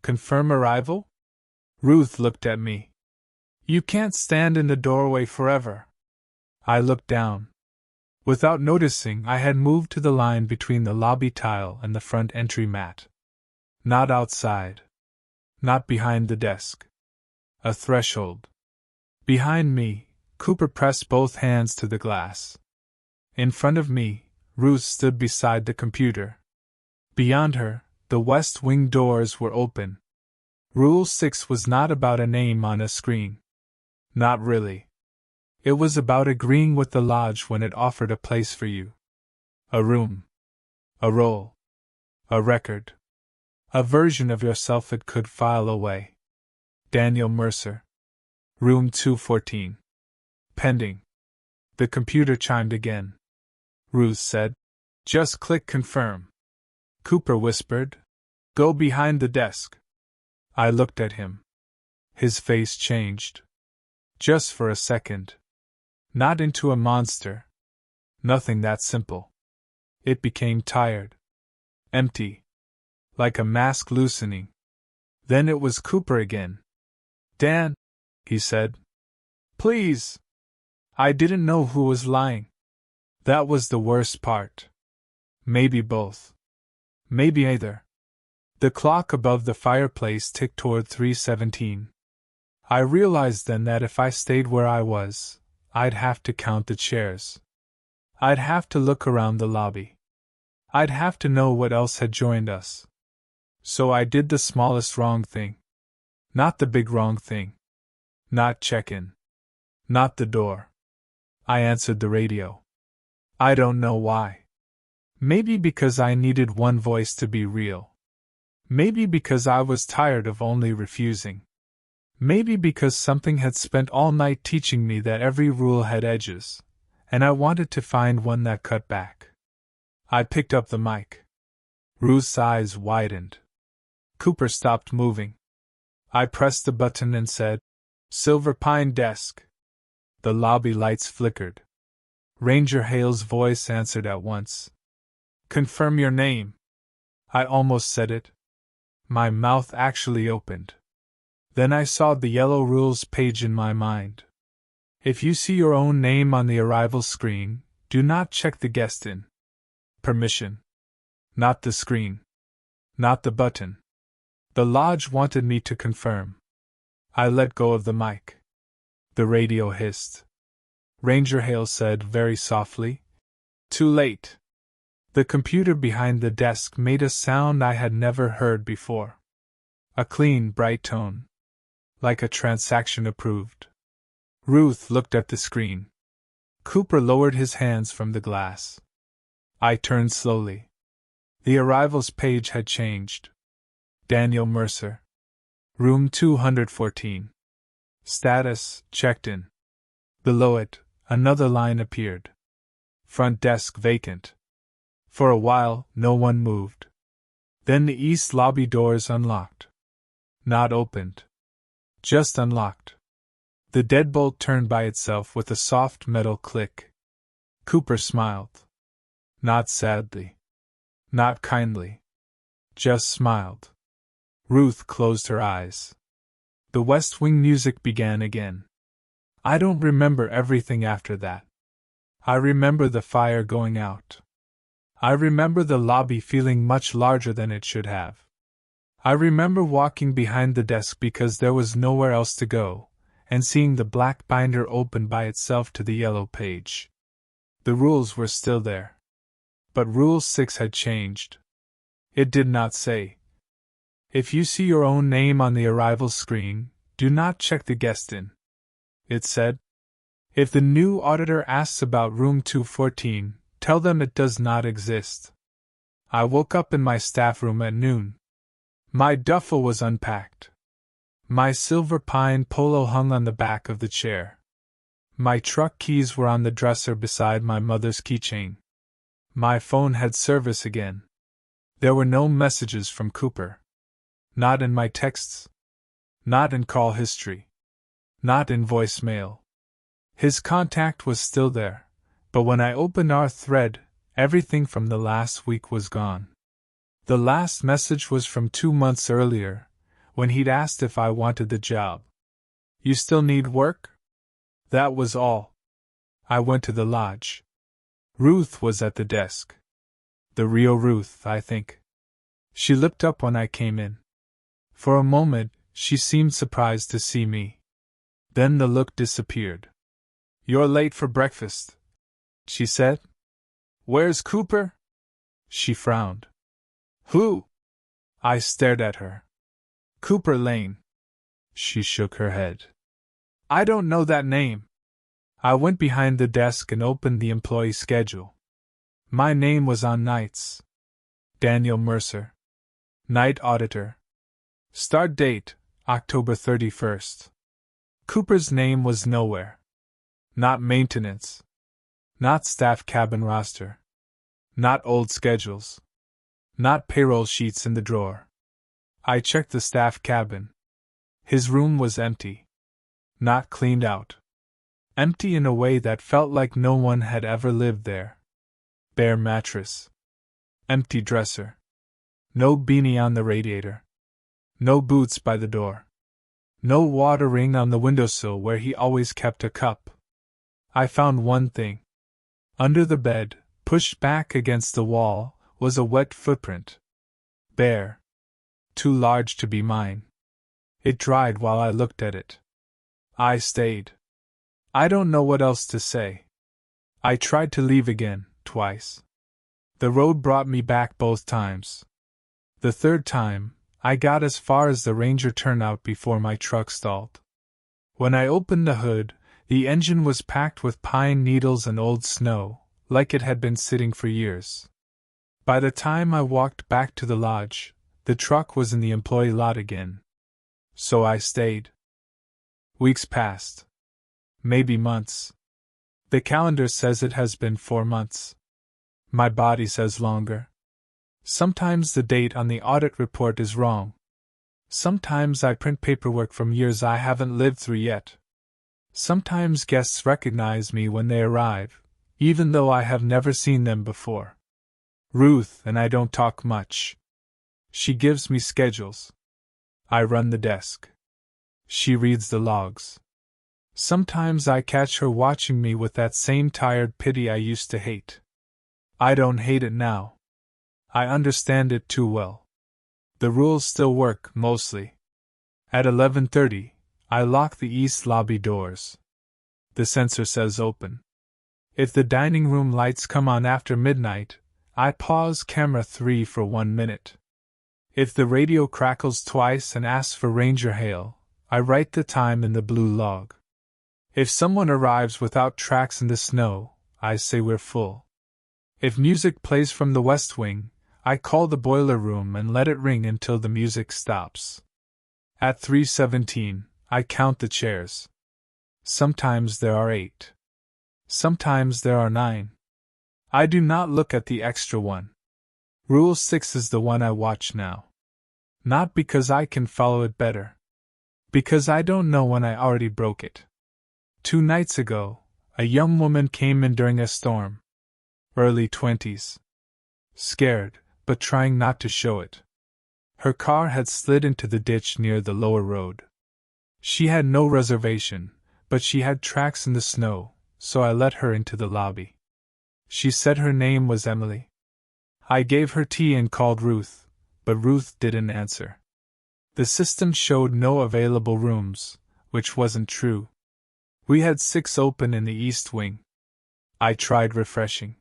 Confirm arrival? Ruth looked at me. You can't stand in the doorway forever. I looked down. Without noticing, I had moved to the line between the lobby tile and the front entry mat. Not outside. Not behind the desk. A threshold. Behind me, Cooper pressed both hands to the glass. In front of me, Ruth stood beside the computer. Beyond her, the West Wing doors were open. Rule 6 was not about a name on a screen. Not really. It was about agreeing with the lodge when it offered a place for you. A room. A role. A record. A version of yourself it could file away. Daniel Mercer. Room 214. Pending. The computer chimed again. Ruth said, Just click confirm. Cooper whispered, Go behind the desk. I looked at him. His face changed. Just for a second. Not into a monster. Nothing that simple. It became tired. Empty. Like a mask loosening. Then it was Cooper again. Dan, he said. Please. I didn't know who was lying. That was the worst part. Maybe both. Maybe either. The clock above the fireplace ticked toward 3:17. I realized then that if I stayed where I was, I'd have to count the chairs. I'd have to look around the lobby. I'd have to know what else had joined us. So I did the smallest wrong thing. Not the big wrong thing. Not check-in. Not the door. I answered the radio. I don't know why. Maybe because I needed one voice to be real. Maybe because I was tired of only refusing. Maybe because something had spent all night teaching me that every rule had edges, and I wanted to find one that cut back. I picked up the mic. Ruth's eyes widened. Cooper stopped moving. I pressed the button and said, "Silver Pine Desk." The lobby lights flickered. Ranger Hale's voice answered at once. "Confirm your name." I almost said it. My mouth actually opened. Then I saw the yellow rules page in my mind. If you see your own name on the arrival screen, do not check the guest in. Permission. Not the screen. Not the button. The lodge wanted me to confirm. I let go of the mic. The radio hissed. Ranger Hale said very softly, "Too late." The computer behind the desk made a sound I had never heard before. A clean, bright tone. Like a transaction approved. Ruth looked at the screen. Cooper lowered his hands from the glass. I turned slowly. The arrivals page had changed. Daniel Mercer. Room 214. Status, checked in. Below it, another line appeared. Front desk vacant. For a while, no one moved. Then the east lobby doors unlocked. Not opened. Just unlocked. The deadbolt turned by itself with a soft metal click. Cooper smiled. Not sadly. Not kindly. Just smiled. Ruth closed her eyes. The West Wing music began again. I don't remember everything after that. I remember the fire going out. I remember the lobby feeling much larger than it should have. I remember walking behind the desk because there was nowhere else to go, and seeing the black binder open by itself to the yellow page. The rules were still there. But Rule 6 had changed. It did not say, "If you see your own name on the arrival screen, do not check the guest in." It said, "If the new auditor asks about room 214, tell them it does not exist." I woke up in my staff room at noon. My duffel was unpacked. My silver pine polo hung on the back of the chair. My truck keys were on the dresser beside my mother's keychain. My phone had service again. There were no messages from Cooper. Not in my texts. Not in call history. Not in voicemail. His contact was still there, but when I opened our thread, everything from the last week was gone. The last message was from 2 months earlier, when he'd asked if I wanted the job. "You still need work?" That was all. I went to the lodge. Ruth was at the desk. The real Ruth, I think. She looked up when I came in. For a moment, she seemed surprised to see me. Then the look disappeared. "You're late for breakfast," she said. "Where's Cooper?" She frowned. "Who?" I stared at her. "Cooper Lane." She shook her head. "I don't know that name." I went behind the desk and opened the employee schedule. My name was on nights. Daniel Mercer. Night Auditor. Start date, October 31st. Cooper's name was nowhere. Not maintenance. Not staff cabin roster. Not old schedules. Not payroll sheets in the drawer. I checked the staff cabin. His room was empty. Not cleaned out. Empty in a way that felt like no one had ever lived there. Bare mattress. Empty dresser. No beanie on the radiator. No boots by the door. No water ring on the windowsill where he always kept a cup. I found one thing. Under the bed, pushed back against the wall, was a wet footprint. Bare. Too large to be mine. It dried while I looked at it. I stayed. I don't know what else to say. I tried to leave again, twice. The road brought me back both times. The third time, I got as far as the ranger turnout before my truck stalled. When I opened the hood, the engine was packed with pine needles and old snow, like it had been sitting for years. By the time I walked back to the lodge, the truck was in the employee lot again. So I stayed. Weeks passed. Maybe months. The calendar says it has been 4 months. My body says longer. Sometimes the date on the audit report is wrong. Sometimes I print paperwork from years I haven't lived through yet. Sometimes guests recognize me when they arrive, even though I have never seen them before. Ruth and I don't talk much. She gives me schedules. I run the desk. She reads the logs. Sometimes I catch her watching me with that same tired pity I used to hate. I don't hate it now. I understand it too well. The rules still work, mostly. At 11:30, I lock the east lobby doors. The sensor says open. If the dining room lights come on after midnight, I pause camera 3 for 1 minute. If the radio crackles twice and asks for Ranger hail, I write the time in the blue log. If someone arrives without tracks in the snow, I say we're full. If music plays from the West Wing, I call the boiler room and let it ring until the music stops. At 3:17, I count the chairs. Sometimes there are 8. Sometimes there are 9. I do not look at the extra one. Rule 6 is the one I watch now. Not because I can follow it better. Because I don't know when I already broke it. 2 nights ago, a young woman came in during a storm. Early 20s. Scared, but trying not to show it. Her car had slid into the ditch near the lower road. She had no reservation, but she had tracks in the snow, so I let her into the lobby. She said her name was Emily. I gave her tea and called Ruth, but Ruth didn't answer. The system showed no available rooms, which wasn't true. We had 6 open in the East Wing. I tried refreshing.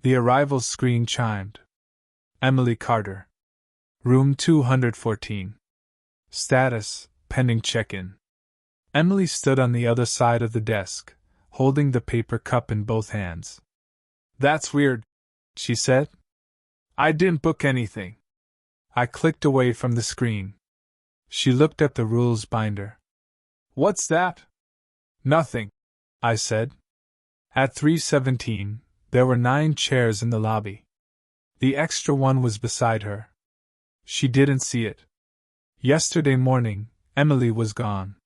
The arrivals screen chimed. Emily Carter. Room 214. Status, pending check-in. Emily stood on the other side of the desk, holding the paper cup in both hands. That's weird, she said. I didn't book anything. I clicked away from the screen. She looked at the rules binder. What's that? Nothing, I said. At 3:17, there were 9 chairs in the lobby. The extra one was beside her. She didn't see it. Yesterday morning, Emily was gone.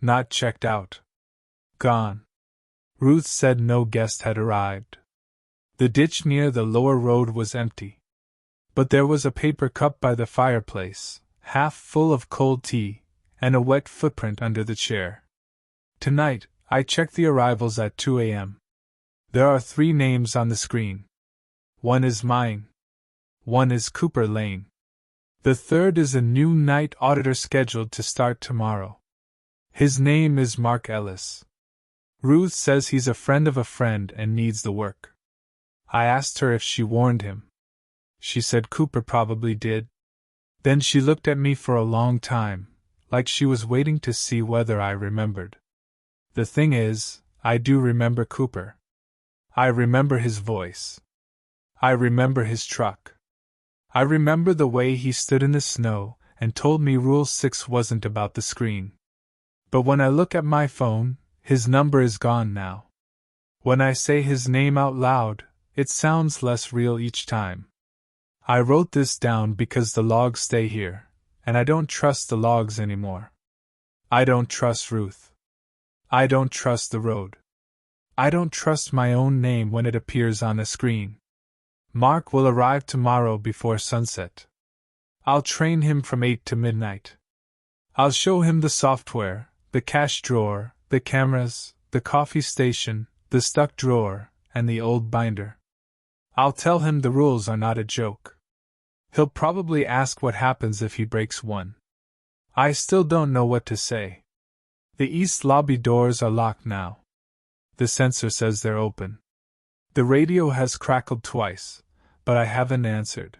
Not checked out. Gone. Ruth said no guest had arrived. The ditch near the lower road was empty. But there was a paper cup by the fireplace, half full of cold tea, and a wet footprint under the chair. Tonight, I checked the arrivals at 2 a.m. There are 3 names on the screen. One is mine. One is Cooper Lane. The third is a new night auditor scheduled to start tomorrow. His name is Mark Ellis. Ruth says he's a friend of a friend and needs the work. I asked her if she warned him. She said Cooper probably did. Then she looked at me for a long time, like she was waiting to see whether I remembered. The thing is, I do remember Cooper. I remember his voice. I remember his truck. I remember the way he stood in the snow and told me Rule 6 wasn't about the screen. But when I look at my phone, his number is gone now. When I say his name out loud, it sounds less real each time. I wrote this down because the logs stay here, and I don't trust the logs anymore. I don't trust Ruth. I don't trust the road. I don't trust my own name when it appears on a screen. Mark will arrive tomorrow before sunset. I'll train him from 8 to midnight. I'll show him the software, the cash drawer, the cameras, the coffee station, the stuck drawer, and the old binder. I'll tell him the rules are not a joke. He'll probably ask what happens if he breaks one. I still don't know what to say. The east lobby doors are locked now. The sensor says they're open. The radio has crackled twice, but I haven't answered.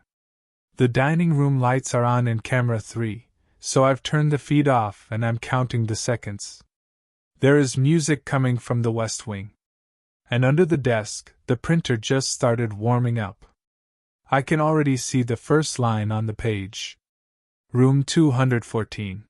The dining room lights are on in camera 3, so I've turned the feed off and I'm counting the seconds. There is music coming from the west wing. And under the desk, the printer just started warming up. I can already see the first line on the page. Room 214.